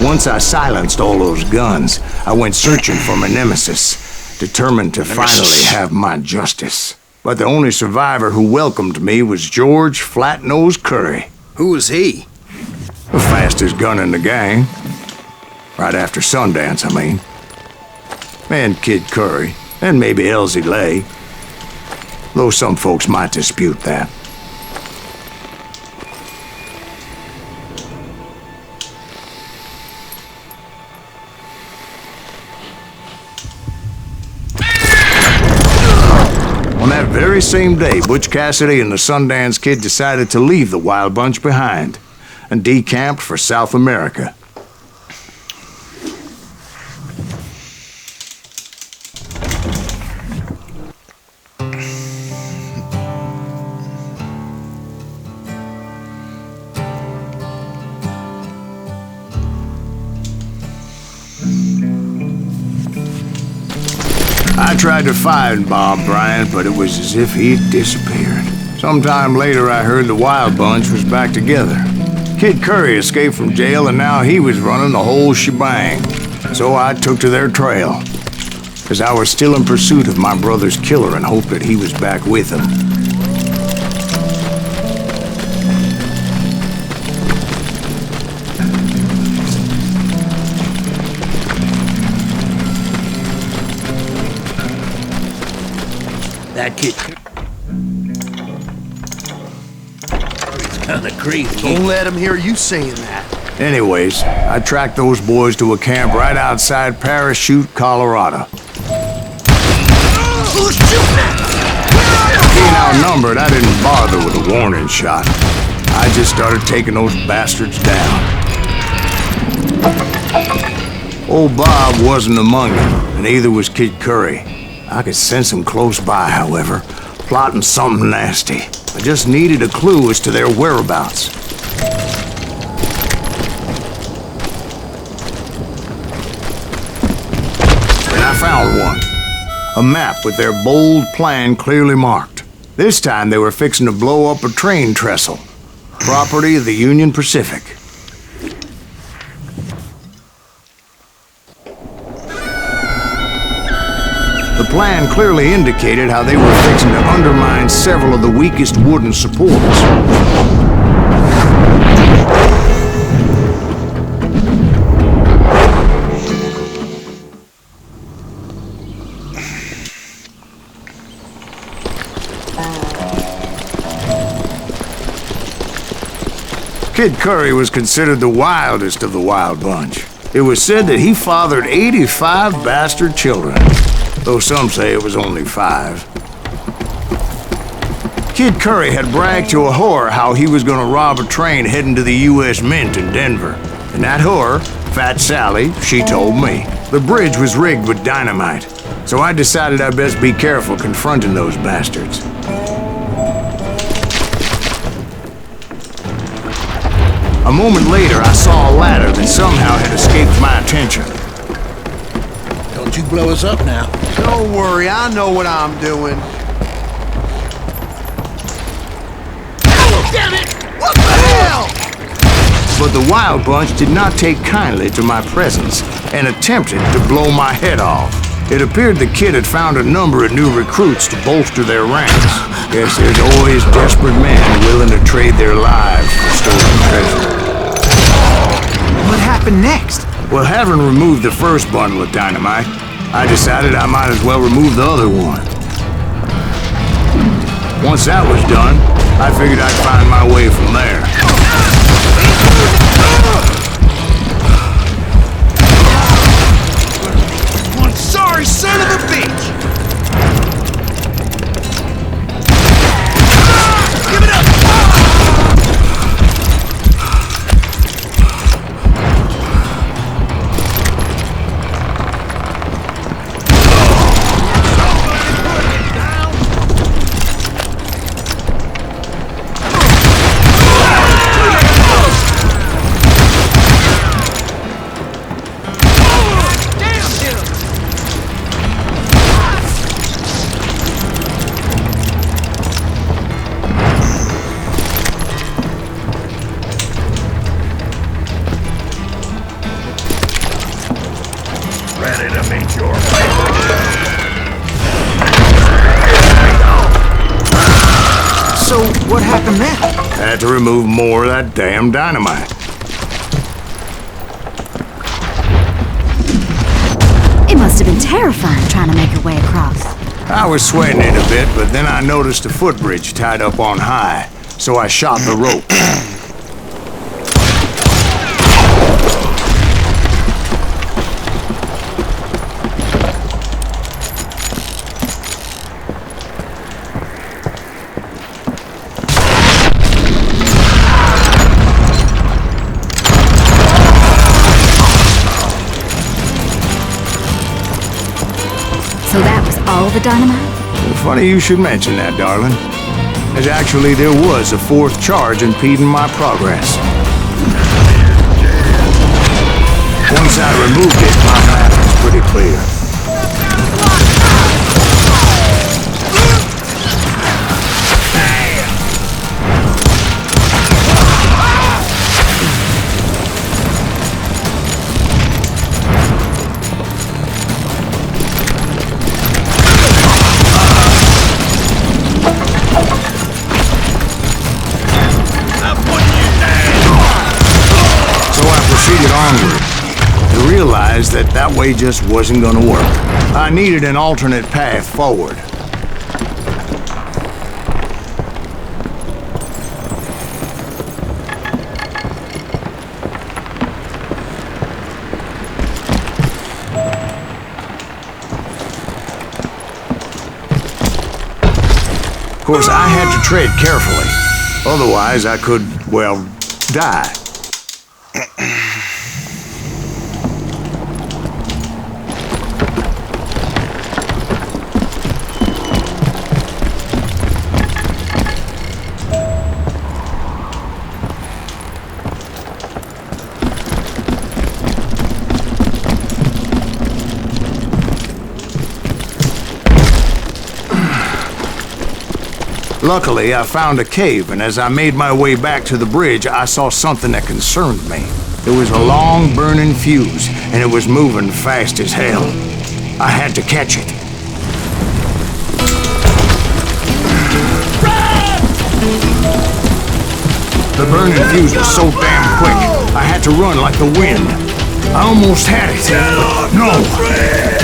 Once I silenced all those guns, I went searching for my nemesis, determined to finally have my justice. But the only survivor who welcomed me was George Flat-Nose Curry. Who was he? The fastest gun in the gang. Right after Sundance, I mean. And Kid Curry, and maybe Elsie Lay. Though some folks might dispute that. On that very same day, Butch Cassidy and the Sundance Kid decided to leave the Wild Bunch behind and decamped for South America. I tried to find Bob Bryant, but it was as if he'd disappeared. Sometime later, I heard the Wild Bunch was back together. Kid Curry escaped from jail, and now he was running the whole shebang. So I took to their trail, because I was still in pursuit of my brother's killer and hoped that he was back with him. That kid. He's kinda crazy. Don't let him hear you saying that. Anyways, I tracked those boys to a camp right outside Parachute, Colorado. Who's shooting at us? Being outnumbered, I didn't bother with a warning shot. I just started taking those bastards down. Old Bob wasn't among them, and neither was Kid Curry. I could sense him close by, however, plotting something nasty. I just needed a clue as to their whereabouts. And I found one. A map with their bold plan clearly marked. This time they were fixing to blow up a train trestle. Property of the Union Pacific. The plan clearly indicated how they were fixing to undermine several of the weakest wooden supports. Kid Curry was considered the wildest of the Wild Bunch. It was said that he fathered 85 bastard children, though some say it was only 5. Kid Curry had bragged to a whore how he was gonna rob a train heading to the U.S. Mint in Denver. And that whore, Fat Sally, she told me, the bridge was rigged with dynamite. So I decided I'd best be careful confronting those bastards. A moment later, I saw a ladder that somehow had escaped my attention. Don't you blow us up now. Don't worry, I know what I'm doing. Oh, damn it! What the hell? But the Wild Bunch did not take kindly to my presence and attempted to blow my head off. It appeared the kid had found a number of new recruits to bolster their ranks. Guess there's always desperate men willing to trade their lives for stolen treasure. What happened next? Well, having removed the first bundle of dynamite, I decided I might as well remove the other one. Once that was done, I figured I'd find my way from there. One sorry son of a bitch! Give it up! Ready to meet your fate. So, what happened then? Had to remove more of that damn dynamite. It must have been terrifying trying to make your way across. I was sweating it a bit, but then I noticed a footbridge tied up on high, so I shot the rope. So that was all the dynamite? Funny you should mention that, darling. As actually there was a fourth charge impeding my progress. Once I removed it, my path was pretty clear. Onward, to realize that that way just wasn't going to work. I needed an alternate path forward. Of course, I had to tread carefully. Otherwise, I could, well, die. Luckily, I found a cave, and as I made my way back to the bridge, I saw something that concerned me. It was a long, burning fuse, and it was moving fast as hell. I had to catch it. The burning fuse was so damn quick, I had to run like the wind. I almost had it, but no.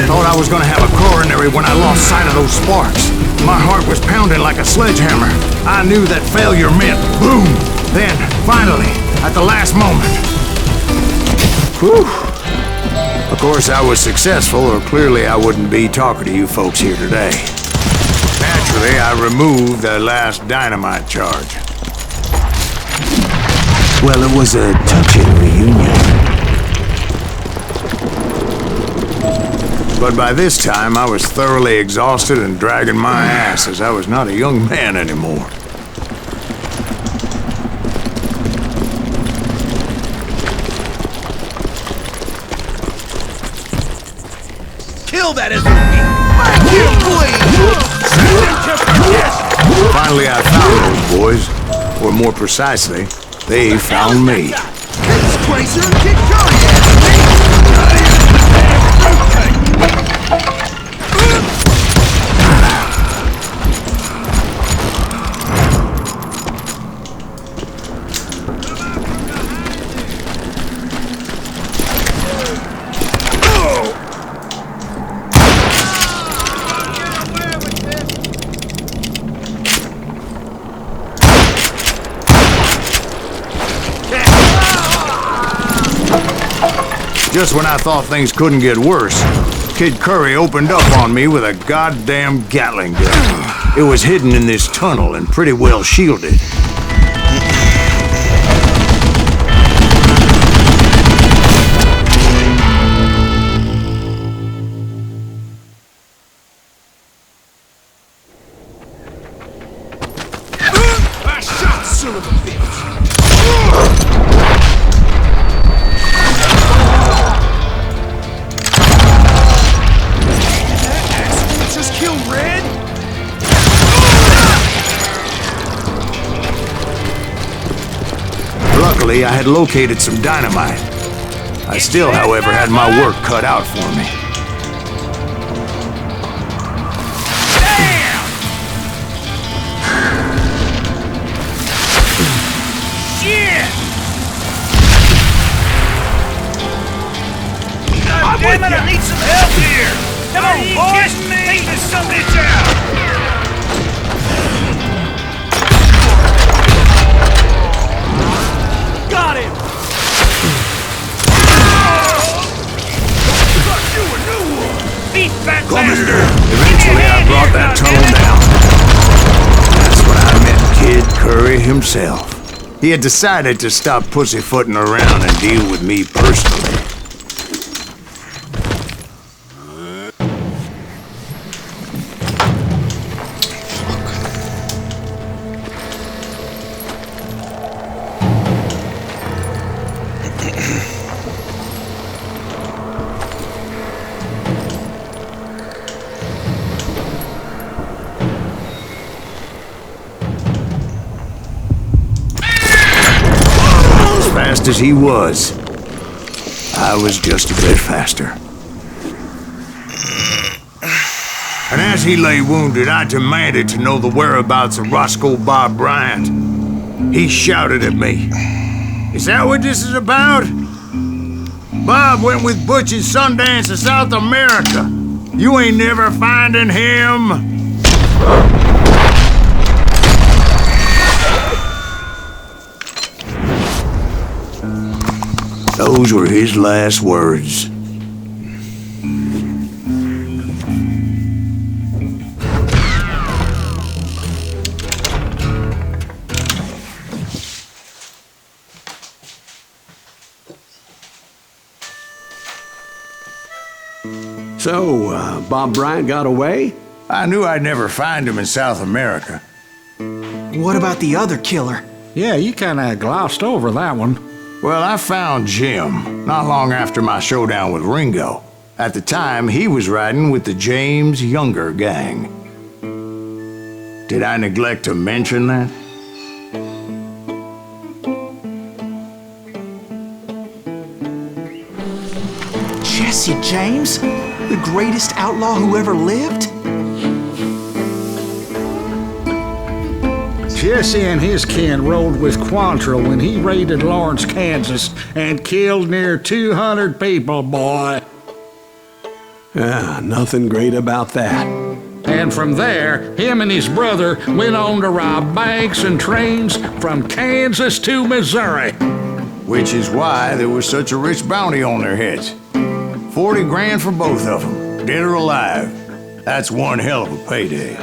Thought I was gonna have a coronary when I lost sight of those sparks. My heart was pounding like a sledgehammer. I knew that failure meant boom. Then, finally, at the last moment. Whew. Of course, I was successful, or clearly I wouldn't be talking to you folks here today. Naturally, I removed the last dynamite charge. Well, it was a touching reunion. But by this time, I was thoroughly exhausted and dragging my ass, as I was not a young man anymore. Kill that SOB! Finally, I found those boys. Or more precisely, they found me. Disgracer, kick your ass! Just when I thought things couldn't get worse, Kid Curry opened up on me with a goddamn Gatling gun. It was hidden in this tunnel and pretty well shielded. I shot son of a bitch! Just kill Red? Luckily, I had located some dynamite. I still, however, had my work cut out for me. Damn! Shit! God damn it, I need some help here! Come on, boys! Take this sumbitch out! Got him! Fuck you, a new one! Beat that bastard! Eventually, I brought that tunnel down. That's when I met Kid Curry himself. He had decided to stop pussyfooting around and deal with me personally. Fast as he was, I was just a bit faster. And as he lay wounded, I demanded to know the whereabouts of Roscoe Bob Bryant. He shouted at me, "Is that what this is about? Bob went with Butch and Sundance to South America. You ain't never finding him." Those were his last words. So, Bob Bryant got away? I knew I'd never find him in South America. What about the other killer? Yeah, you kinda glossed over that one. Well, I found Jim not long after my showdown with Ringo. At the time, he was riding with the James Younger gang. Did I neglect to mention that? Jesse James? The greatest outlaw who ever lived? Jesse and his kin rode with Quantrill when he raided Lawrence, Kansas, and killed near 200 people, boy. Nothing great about that. And from there, him and his brother went on to rob banks and trains from Kansas to Missouri. Which is why there was such a rich bounty on their heads. 40 grand for both of them, dead or alive. That's one hell of a payday.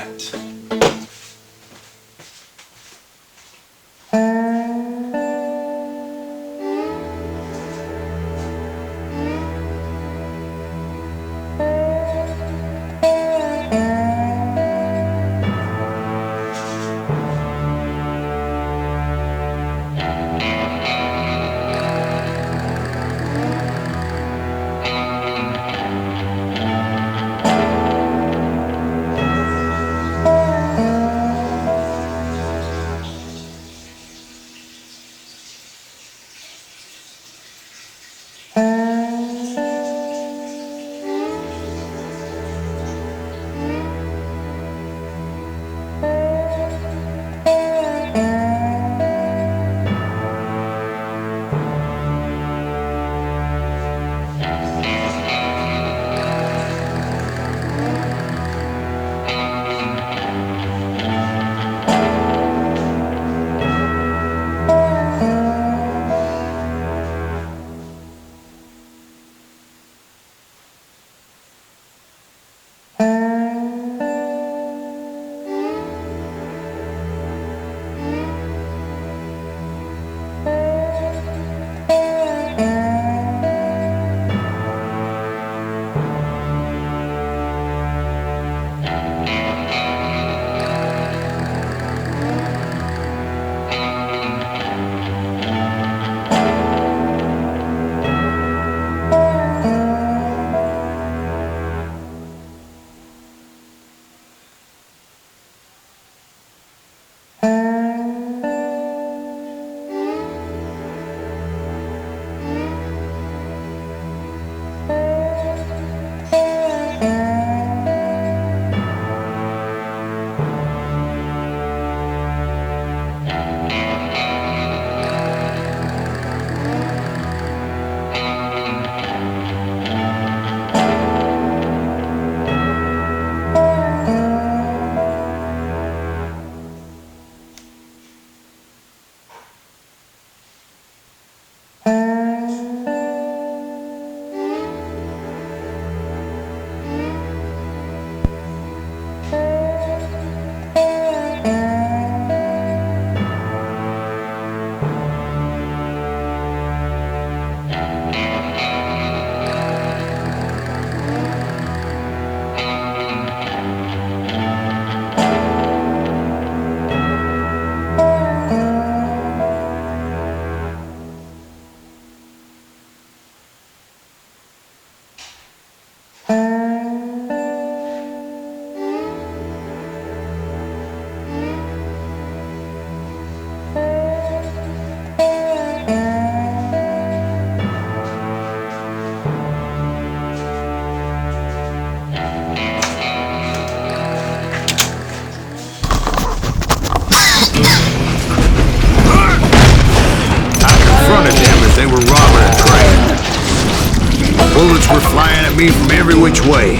at me from every which way. I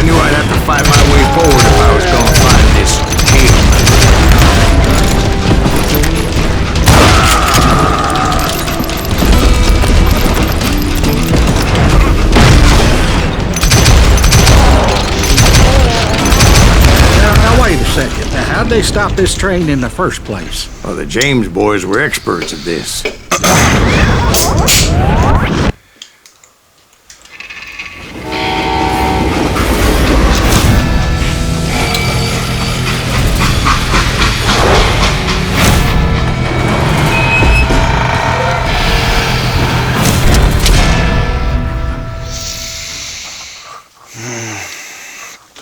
knew I'd have to fight my way forward if I was gonna find this hill. Now wait a second. Now, how'd they stop this train in the first place? Well, the James boys were experts at this.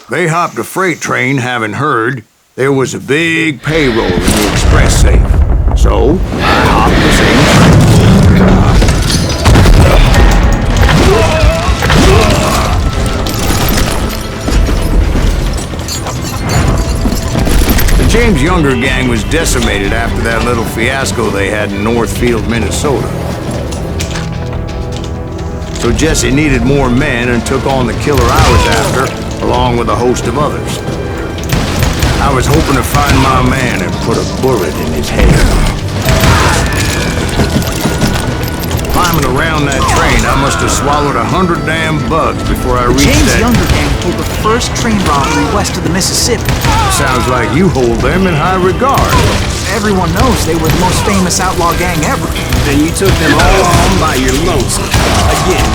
They hopped a freight train having heard there was a big payroll in the express safe. So, I hopped the same train. The James Younger gang was decimated after that little fiasco they had in Northfield, Minnesota. So Jesse needed more men and took on the killer I was after, along with a host of others. I was hoping to find my man and put a bullet in his head. Climbing around that train, I must have swallowed 100 damn bugs before I reached James that... Younger gang pulled the first train robbery west of the Mississippi. Sounds like you hold them in high regard. Everyone knows they were the most famous outlaw gang ever. And you took them all on by your lonesome. Again,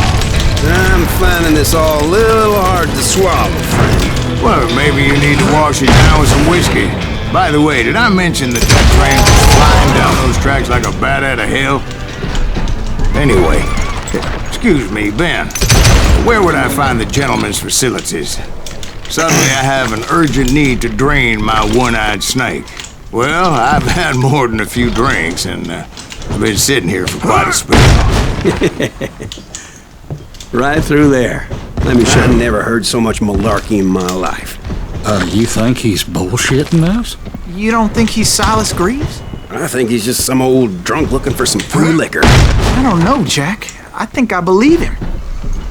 I'm finding this all a little hard to swallow, friend. Well, maybe you need to wash it down with some whiskey. By the way, did I mention that train was flying down those tracks like a bat out of hell? Anyway, excuse me, Ben. Where would I find the gentleman's facilities? Suddenly I have an urgent need to drain my one-eyed snake. Well, I've had more than a few drinks, and I've been sitting here for quite a spell. Right through there. Let me show you, never heard so much malarkey in my life. You think he's bullshitting us? You don't think he's Silas Greaves? I think he's just some old drunk looking for some free liquor. I don't know, Jack. I think I believe him.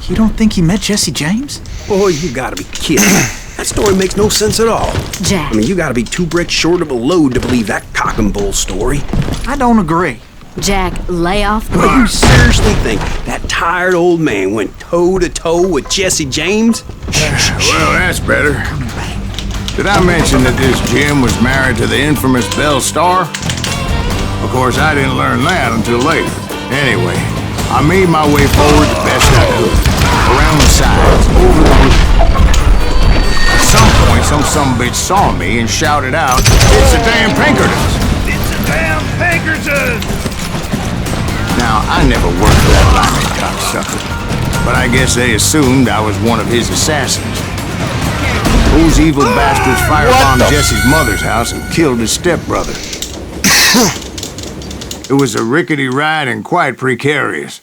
You don't think he met Jesse James? Boy, you gotta be kidding. That story makes no sense at all. Jack. I mean, you gotta be 2 bricks short of a load to believe that cock and bull story. I don't agree. Jack, lay off You there. seriously think that tired old man went toe-to-toe with Jesse James? Well, that's better. Did I mention that this Jim was married to the infamous Belle Starr? Of course, I didn't learn that until later. Anyway, I made my way forward the best I could. Around the sides, over the roof. At some point, some sumbitch saw me and shouted out, "It's the damn Pinkertons!" It's a damn Pinkertons! Now, I never worked for that lying cocksucker, but I guess they assumed I was one of his assassins. Those evil bastards firebombed Jesse's mother's house and killed his stepbrother. It was a rickety ride and quite precarious.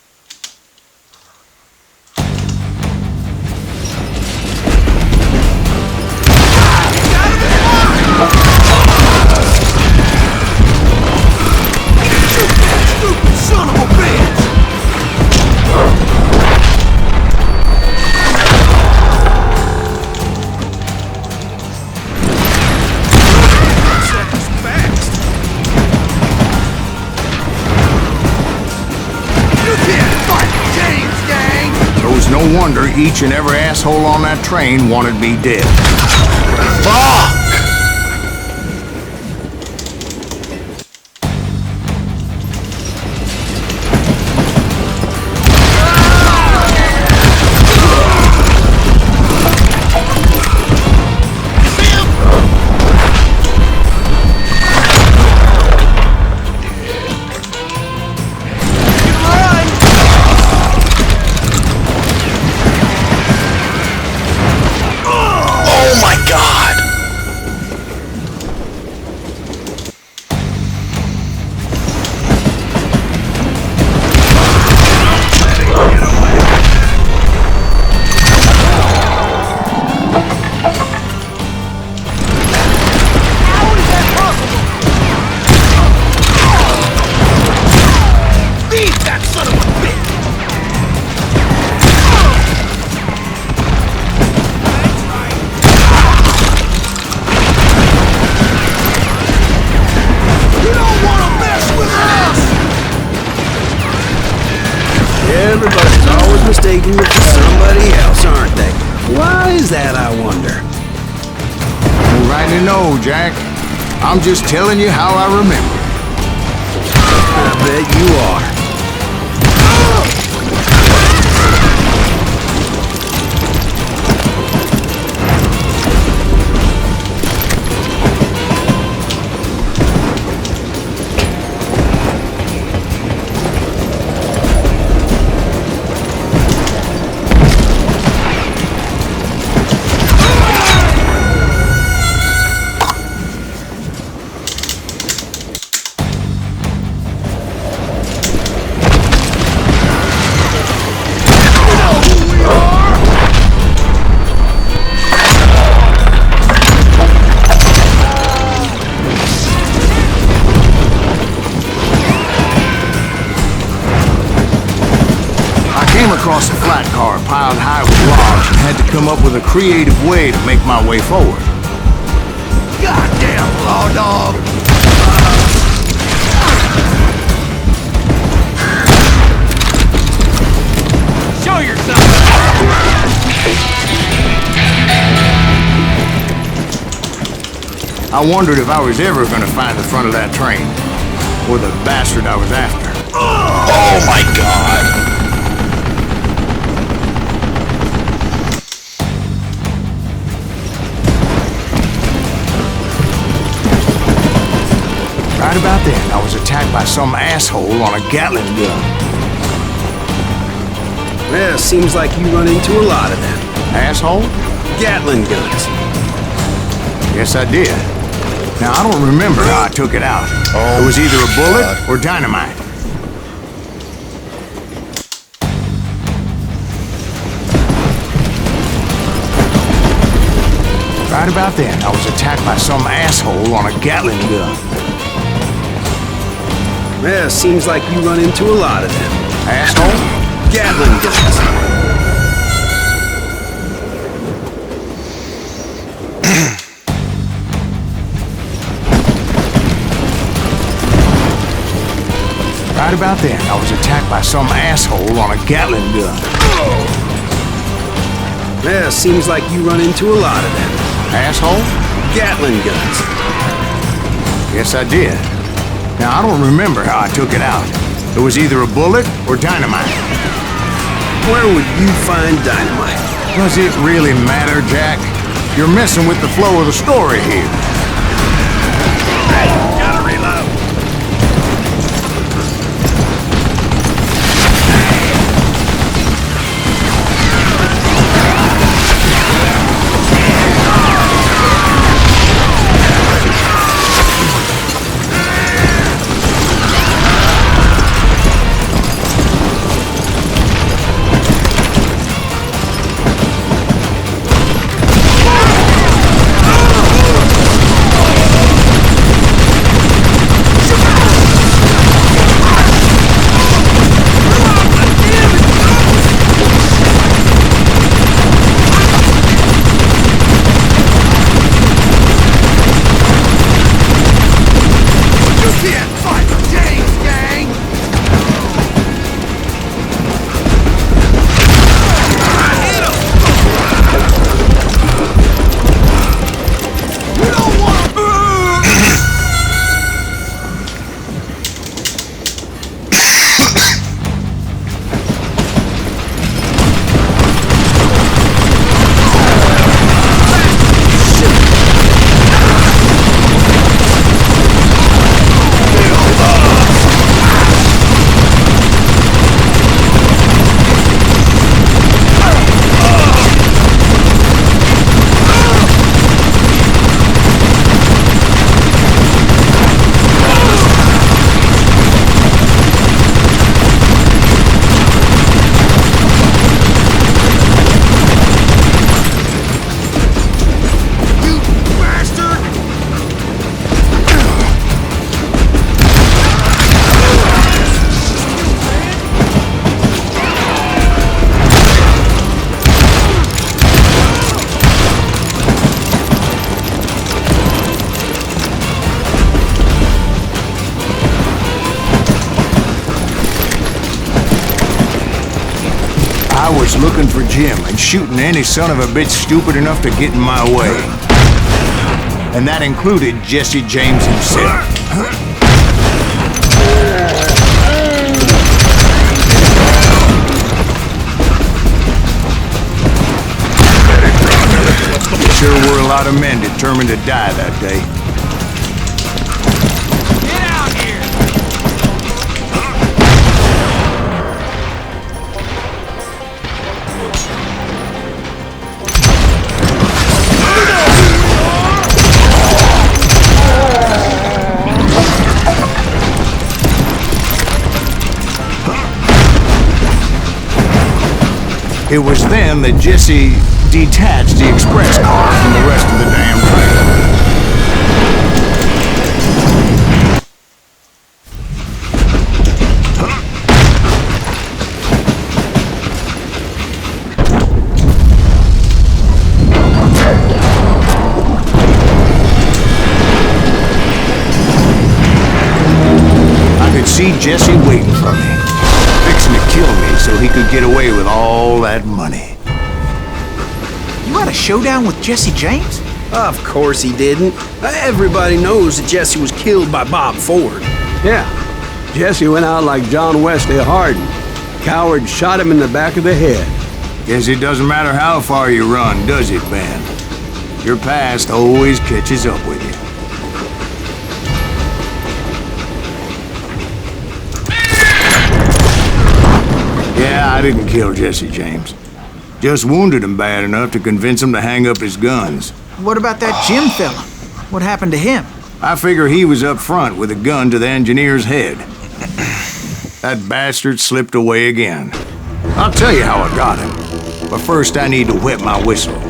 Son of a bitch! No wonder each and every asshole on that train wanted me dead. Fuck! Everybody's always mistaking you for somebody else, aren't they? Why is that, I wonder? You rightly know, Jack. I'm just telling you how I remember. I bet you are. Across a flat car piled high with logs and had to come up with a creative way to make my way forward. Goddamn law dog! Show yourself! I wondered if I was ever going to find the front of that train, or the bastard I was after. Oh my god. Right about then, I was attacked by some asshole on a Gatling gun. Well, seems like you run into a lot of them. Asshole? Gatling guns. Yes, I did. Now, I don't remember how I took it out. Oh, it was either a bullet God. or dynamite. Right about then, I was attacked by some asshole on a Gatling gun. Well, seems like you run into a lot of them. Asshole? Gatling guns. Right about then, I was attacked by some asshole on a Gatling gun. Well, seems like you run into a lot of them. Asshole? Gatling guns. Yes, I did. Now, I don't remember how I took it out. It was either a bullet or dynamite. Where would you find dynamite? Does it really matter, Jack? You're messing with the flow of the story here. Hey, gotta reload! I was looking for Jim and shooting any son of a bitch stupid enough to get in my way. And that included Jesse James himself. Sure were a lot of men determined to die that day. Get out here! It was then that Jesse detached the express car from the rest of the damn train. I could see Jesse waiting for me, fixing to kill me so he could get away with all that money. You had a showdown with Jesse James? Of course he didn't. Everybody knows that Jesse was killed by Bob Ford. Yeah, Jesse went out like John Wesley Hardin. Coward shot him in the back of the head. Guess it doesn't matter how far you run, does it, Ben? Your past always catches up with you. Yeah, I didn't kill Jesse James. Just wounded him bad enough to convince him to hang up his guns. What about that Jim fella? What happened to him? I figure he was up front with a gun to the engineer's head. That bastard slipped away again. I'll tell you how I got him. But first I need to wet my whistle.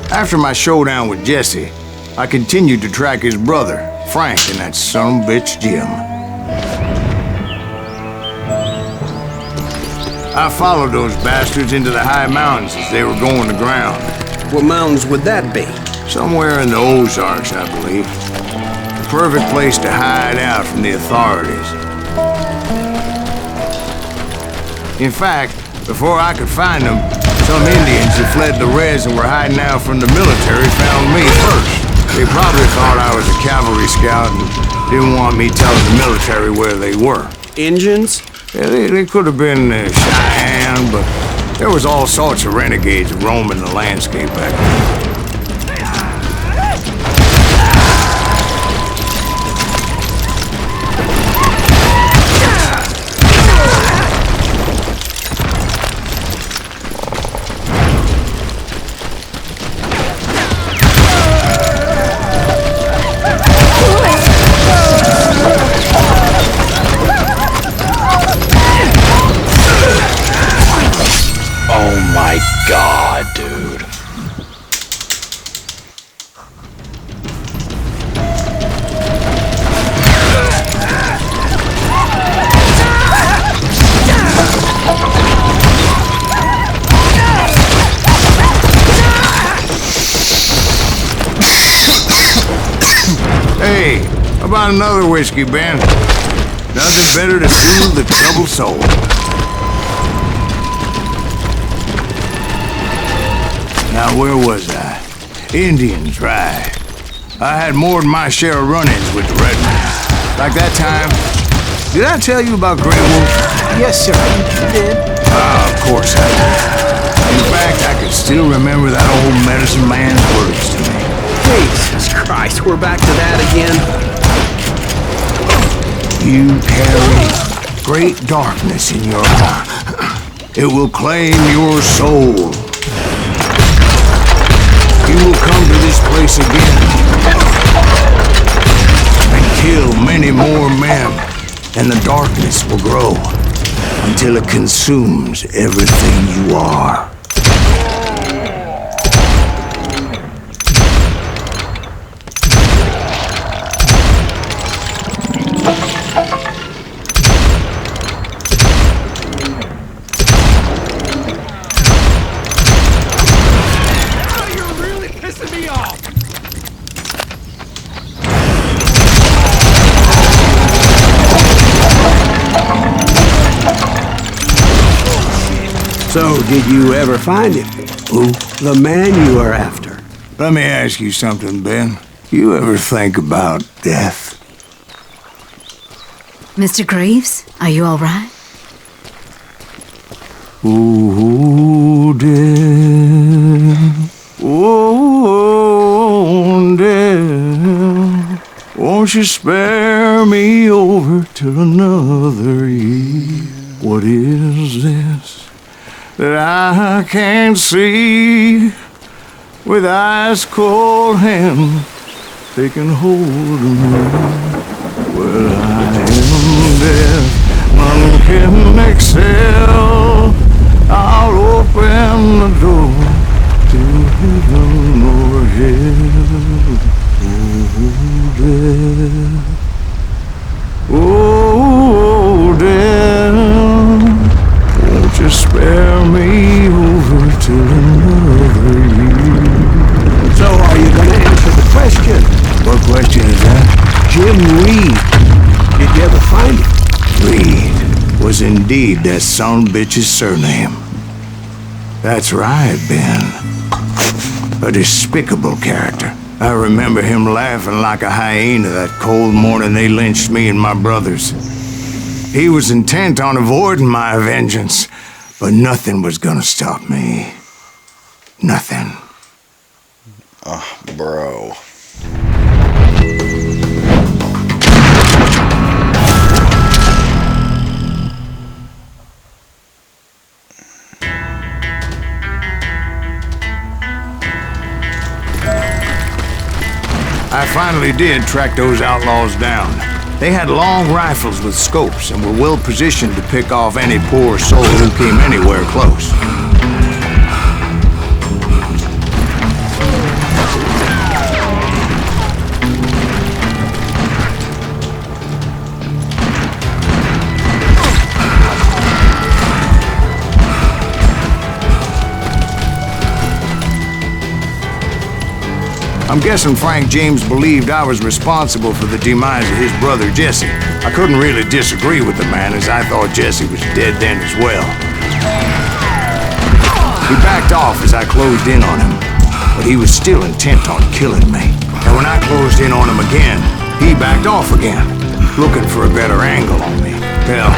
After my showdown with Jesse, I continued to track his brother, Frank, and that son of a bitch, Jim. I followed those bastards into the high mountains as they were going to ground. What mountains would that be? Somewhere in the Ozarks, I believe. The perfect place to hide out from the authorities. In fact, before I could find them, some Indians who fled the res and were hiding out from the military found me first. They probably thought I was a cavalry scout and didn't want me telling the military where they were. Indians? Yeah, they could have been Cheyenne, but there was all sorts of renegades roaming the landscape back then. Oh my god, dude. Hey, how about another whiskey, Ben? Nothing better to soothe the troubled soul. Now, where was I? Indians, right. I had more than my share of run-ins with the rednecks. Like that time. Did I tell you about Grey Wolf? Yes, sir. You did. Of course I did. In fact, I can still remember that old medicine man's words to me. Jesus Christ, we're back to that again. You carry great darkness in your heart. It will claim your soul. You will come to this place again and kill many more men, and the darkness will grow until it consumes everything you are. So, did you ever find him? Who? The man you are after. Let me ask you something, Ben. You ever think about death? Mr. Greaves, are you all right? Ooh, death. Oh, death. Won't you spare me over till another year? What is this that I can't see with ice cold hands taking hold of me? Well, I am death, none can excel. I'll open the door to heaven or hell. Oh, death. Oh, death. Won't you spare me over till another year? So, are you going to answer the question? What question is that? Jim Reed. Did you ever find him? Reed was indeed that son-bitch's surname. That's right, Ben. A despicable character. I remember him laughing like a hyena that cold morning they lynched me and my brothers. He was intent on avoiding my vengeance, but nothing was gonna stop me. Nothing. Bro. I finally did track those outlaws down. They had long rifles with scopes and were well positioned to pick off any poor soul who came anywhere close. I'm guessing Frank James believed I was responsible for the demise of his brother Jesse. I couldn't really disagree with the man, as I thought Jesse was dead then as well. He backed off as I closed in on him, but he was still intent on killing me. And when I closed in on him again, he backed off again, looking for a better angle on me. Hell,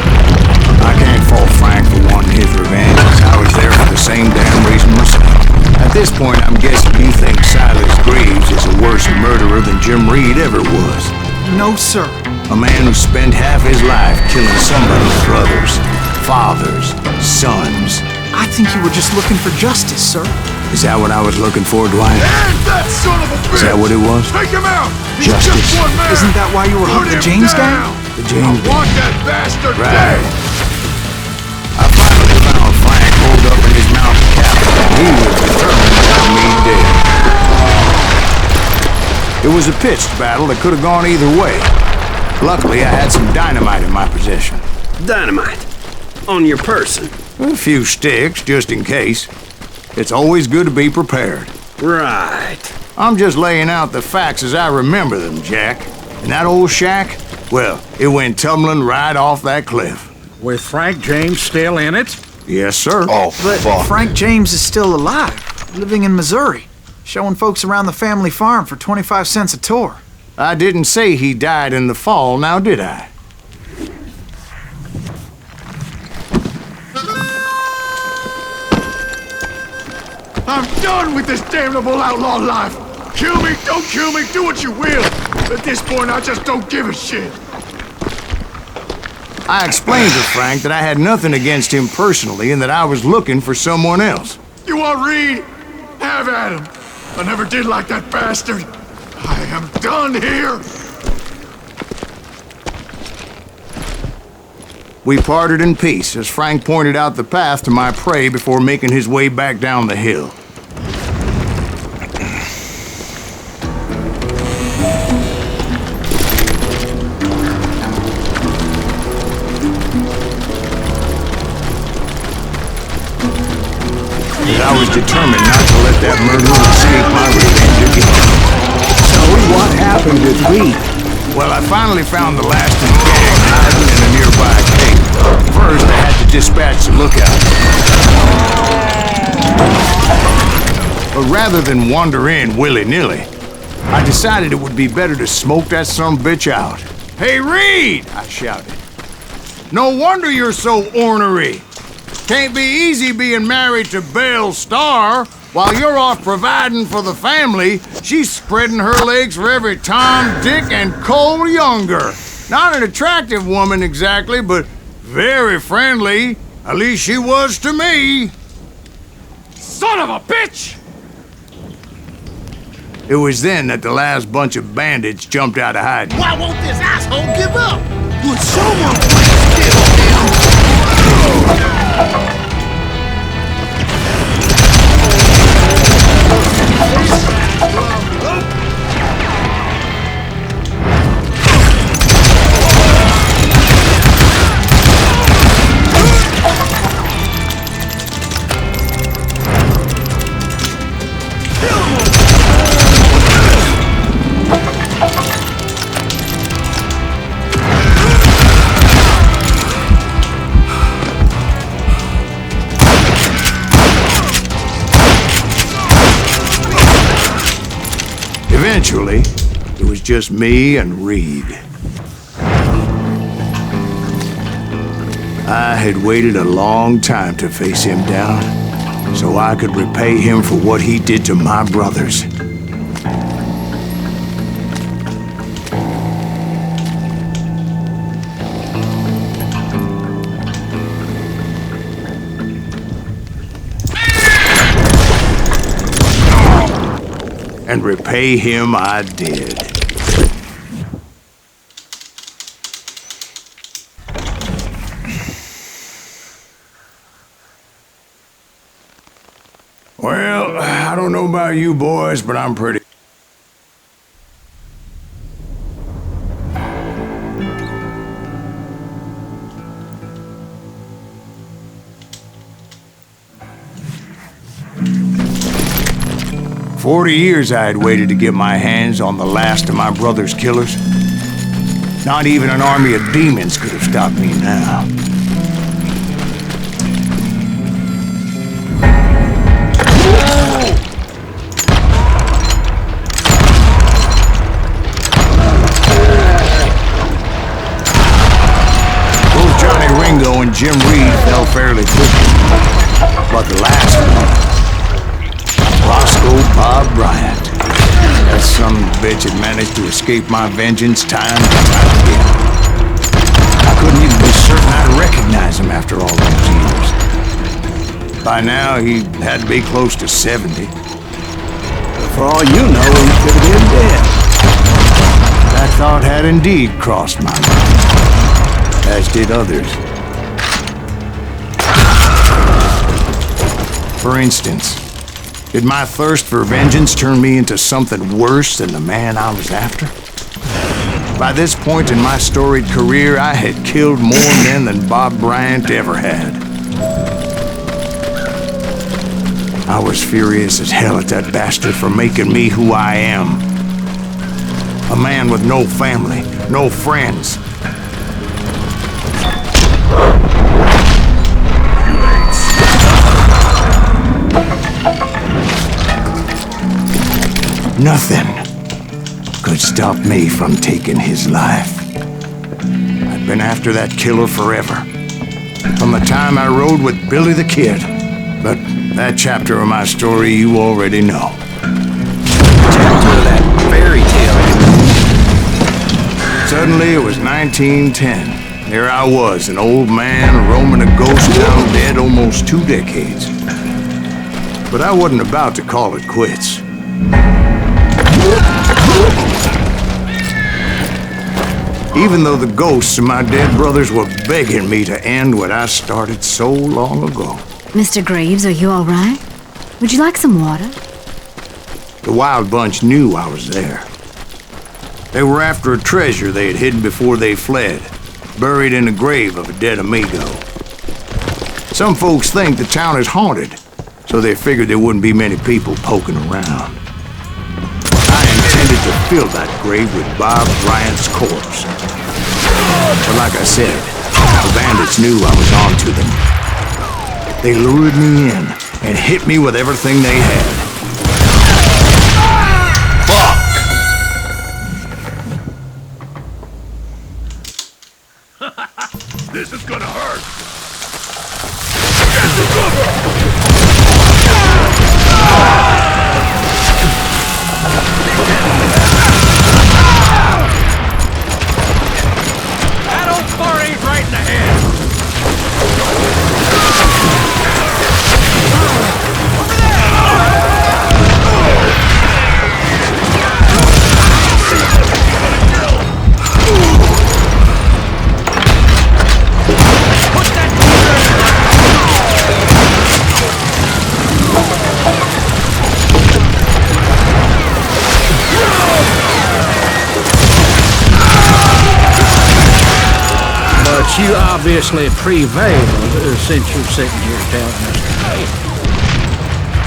I can't fault Frank for wanting his revenge, as I was there for the same damn reason myself. At this point, I'm guessing you think Silas Greaves is a worse murderer than Jim Reed ever was. No, sir. A man who spent half his life killing somebody's brothers, fathers, sons. I think you were just looking for justice, sir. Is that what I was looking for, Dwight? And that son of a bitch! Is that what it was? Take him out! He's Justice. just one man! Isn't that why you were hunting the James gang? The James I want that bastard Right. dead! I finally found Frank holed up in his mountain cabin, and he was determined to have me dead. It was a pitched battle that could have gone either way. Luckily, I had some dynamite in my possession. Dynamite. On your person. A few sticks, just in case. It's always good to be prepared. Right. I'm just laying out the facts as I remember them, Jack. And that old shack, well, it went tumbling right off that cliff. With Frank James still in it? Yes, sir. Oh, But fuck. Frank James is still alive, living in Missouri, showing folks around the family farm for 25 cents a tour. I didn't say he died in the fall, now did I? I'm done with this damnable outlaw life! Kill me, don't kill me, do what you will! At this point, I just don't give a shit! I explained to Frank that I had nothing against him personally and that I was looking for someone else. You want Reed? Have at him! I never did like that bastard! I am done here! We parted in peace as Frank pointed out the path to my prey before making his way back down the hill. I was determined not to let that murderer escape my revenge again. So, what happened with Reed? Well, I finally found the last of the gang hiding in a nearby cave. First, I had to dispatch the lookout. But rather than wander in willy-nilly, I decided it would be better to smoke that sumbitch out. "Hey, Reed!" I shouted. "No wonder you're so ornery. Can't be easy being married to Belle Starr. While you're off providing for the family, she's spreading her legs for every Tom, Dick, and Cole younger. Not an attractive woman exactly, but very friendly. At least she was to me." Son of a bitch! It was then that the last bunch of bandits jumped out of hiding. Why won't this asshole give up? Would someone please kill him? Eventually, it was just me and Reed. I had waited a long time to face him down, so I could repay him for what he did to my brothers. And repay him I did. Well, I don't know about you boys, but I'm pretty... "40 years I had waited to get my hands on the last of my brother's killers. Not even an army of demons could have stopped me now. Both Johnny Ringo and Jim Reed fell fairly quickly, but the last one, Roscoe Bob Bryant. That son of a bitch had managed to escape my vengeance time and time again. I couldn't even be certain I'd recognize him after all those years. By now, he had to be close to 70. But for all you know, he could have been dead. That thought had indeed crossed my mind, as did others. For instance, did my thirst for vengeance turn me into something worse than the man I was after? By this point in my storied career, I had killed more men than Bob Bryant ever had. I was furious as hell at that bastard for making me who I am. A man with no family, no friends. Nothing could stop me from taking his life. I'd been after that killer forever, from the time I rode with Billy the Kid. But that chapter of my story you already know. Chapter of that fairy tale. Suddenly it was 1910. There I was, an old man roaming a ghost town dead almost 2 decades. But I wasn't about to call it quits. Even though the ghosts of my dead brothers were begging me to end what I started so long ago. Mr. Graves, are you all right? Would you like some water? The Wild Bunch knew I was there. They were after a treasure they had hidden before they fled, buried in the grave of a dead amigo. Some folks think the town is haunted, so they figured there wouldn't be many people poking around. I intended to fill that grave with Bob Bryant's corpse. But like I said, the bandits knew I was on to them. They lured me in and hit me with everything they had. This is gonna hurt. Get the cover! That old fart ain't right in the head. But you obviously prevailed since you're sitting here telling us today.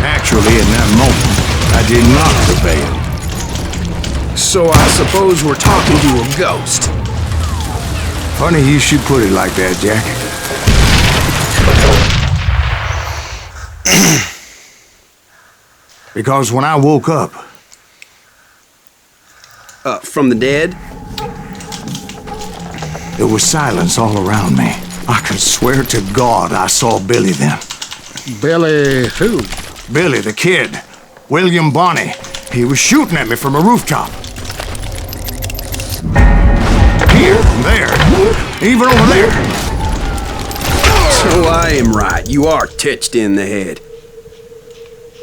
Actually, in that moment, I did not prevail. So I suppose we're talking to a ghost. Funny you should put it like that, Jack. Because when I woke up... From the dead? There was silence all around me. I could swear to God I saw Billy then. Billy who? Billy, the kid. William Bonney. He was shooting at me from a rooftop. Here, there, even over there. So I am right. You are titched in the head.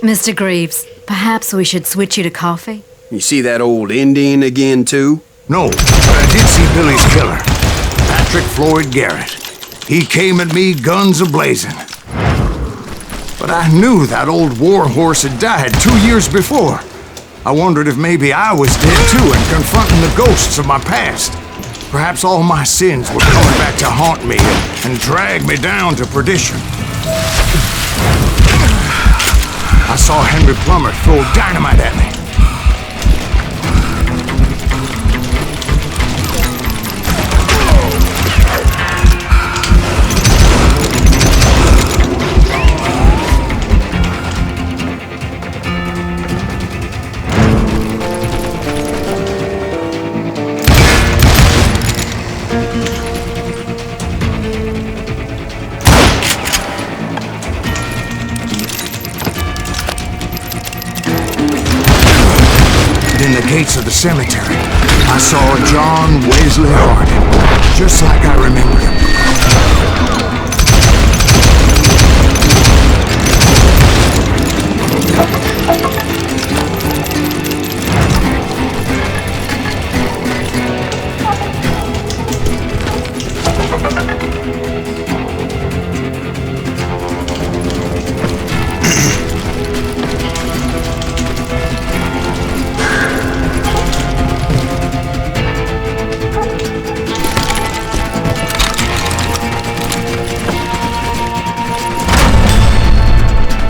Mr. Greaves, perhaps we should switch you to coffee? You see that old Indian again, too? No, but I did see Billy's killer. Patrick Floyd Garrett. He came at me guns a-blazing. But I knew that old war horse had died 2 years before. I wondered if maybe I was dead too and confronting the ghosts of my past. Perhaps all my sins were coming back to haunt me and drag me down to perdition. I saw Henry Plummer throw dynamite at me. In the gates of the cemetery, I saw John Wesley Harding, just like I remembered him.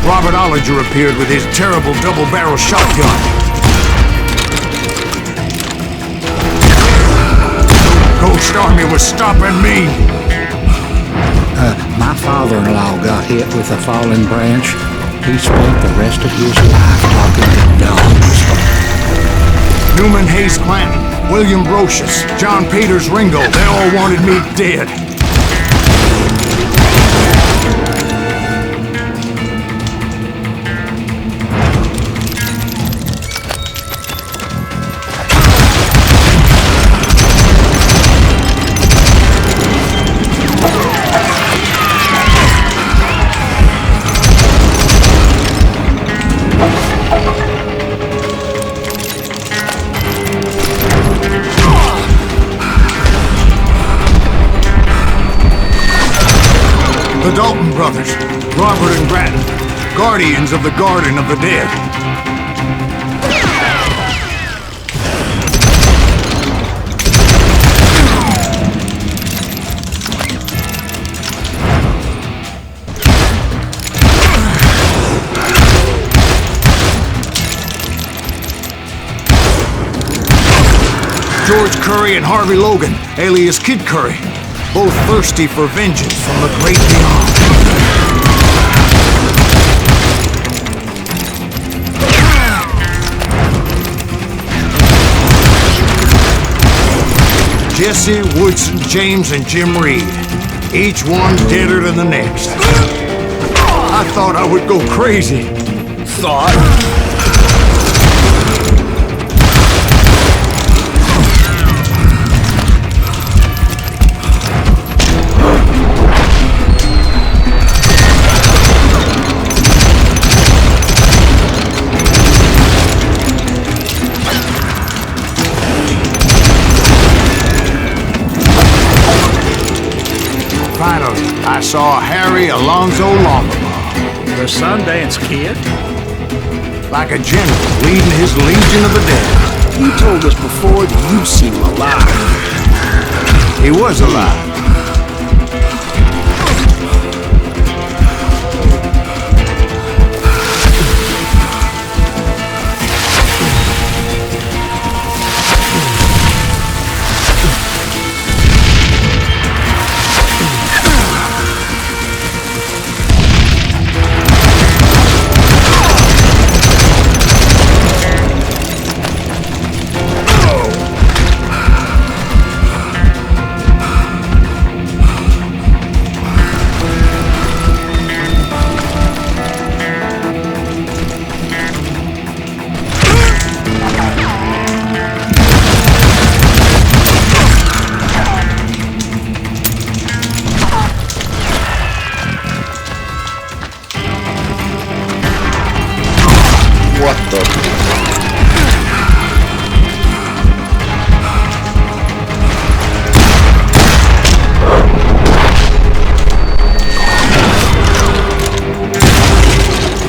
Robert Ollinger appeared with his terrible double-barrel shotgun. No ghost army was stopping me. My father-in-law got hit with a fallen branch. He spent the rest of his life talking to dogs. Newman Hayes Clanton, William Brocious, John Peters Ringo, they all wanted me dead. The Dalton brothers, Robert and Grattan, guardians of the Garden of the Dead. George Curry and Harvey Logan, alias Kid Curry, both thirsty for vengeance from the great beyond. Jesse, Woodson, James, and Jim Reed. Each one deader than the next. I thought I would go crazy. Thought? Finally, I saw Harry Alonzo Longabaugh. The Sundance Kid? Like a general leading his legion of the dead. You told us before that you've seen him alive. He was alive. What the...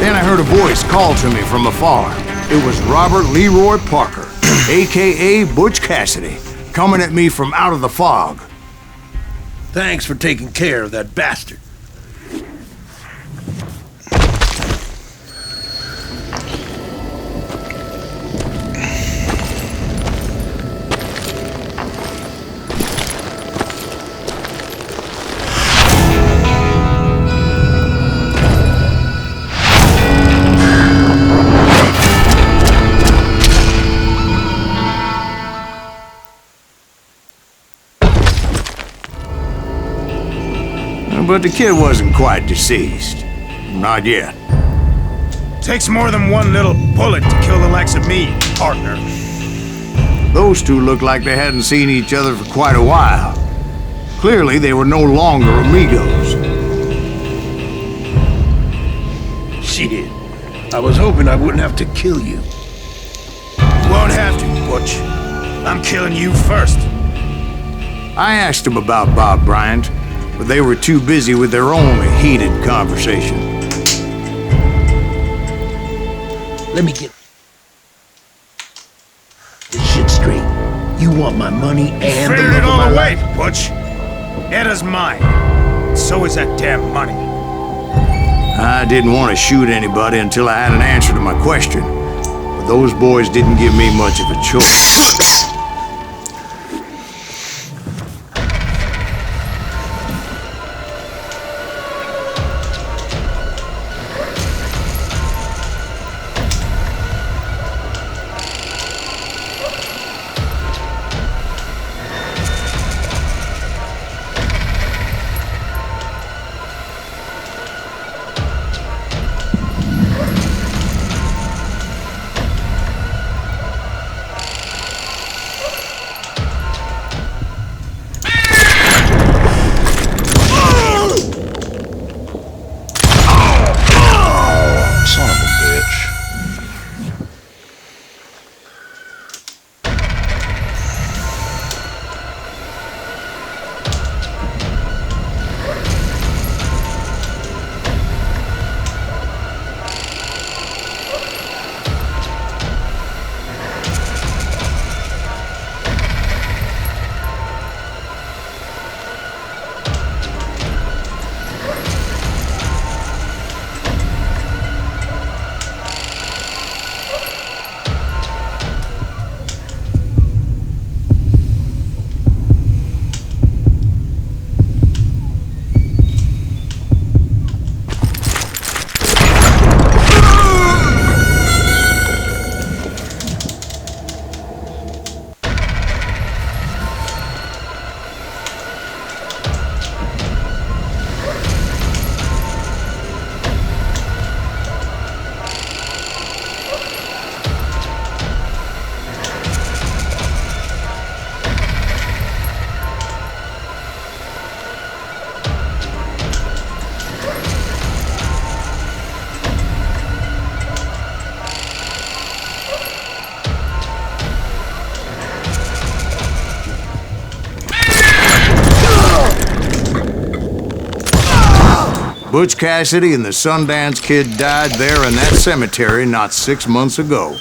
Then I heard a voice call to me from afar. It was Robert Leroy Parker, a.k.a. Butch Cassidy, coming at me from out of the fog. Thanks for taking care of that bastard. But the kid wasn't quite deceased. Not yet. Takes more than one little bullet to kill the likes of me, partner. Those two looked like they hadn't seen each other for quite a while. Clearly, they were no longer amigos. Shit. I was hoping I wouldn't have to kill you. Won't have to, Butch. I'm killing you first. I asked them about Bob Bryant, but they were too busy with their own heated conversation. Let me get this shit straight. You want my money and the love of my life, Butch. Edda's mine. So is that damn money. I didn't want to shoot anybody until I had an answer to my question, but those boys didn't give me much of a choice. Butch Cassidy and the Sundance Kid died there in that cemetery not 6 months ago.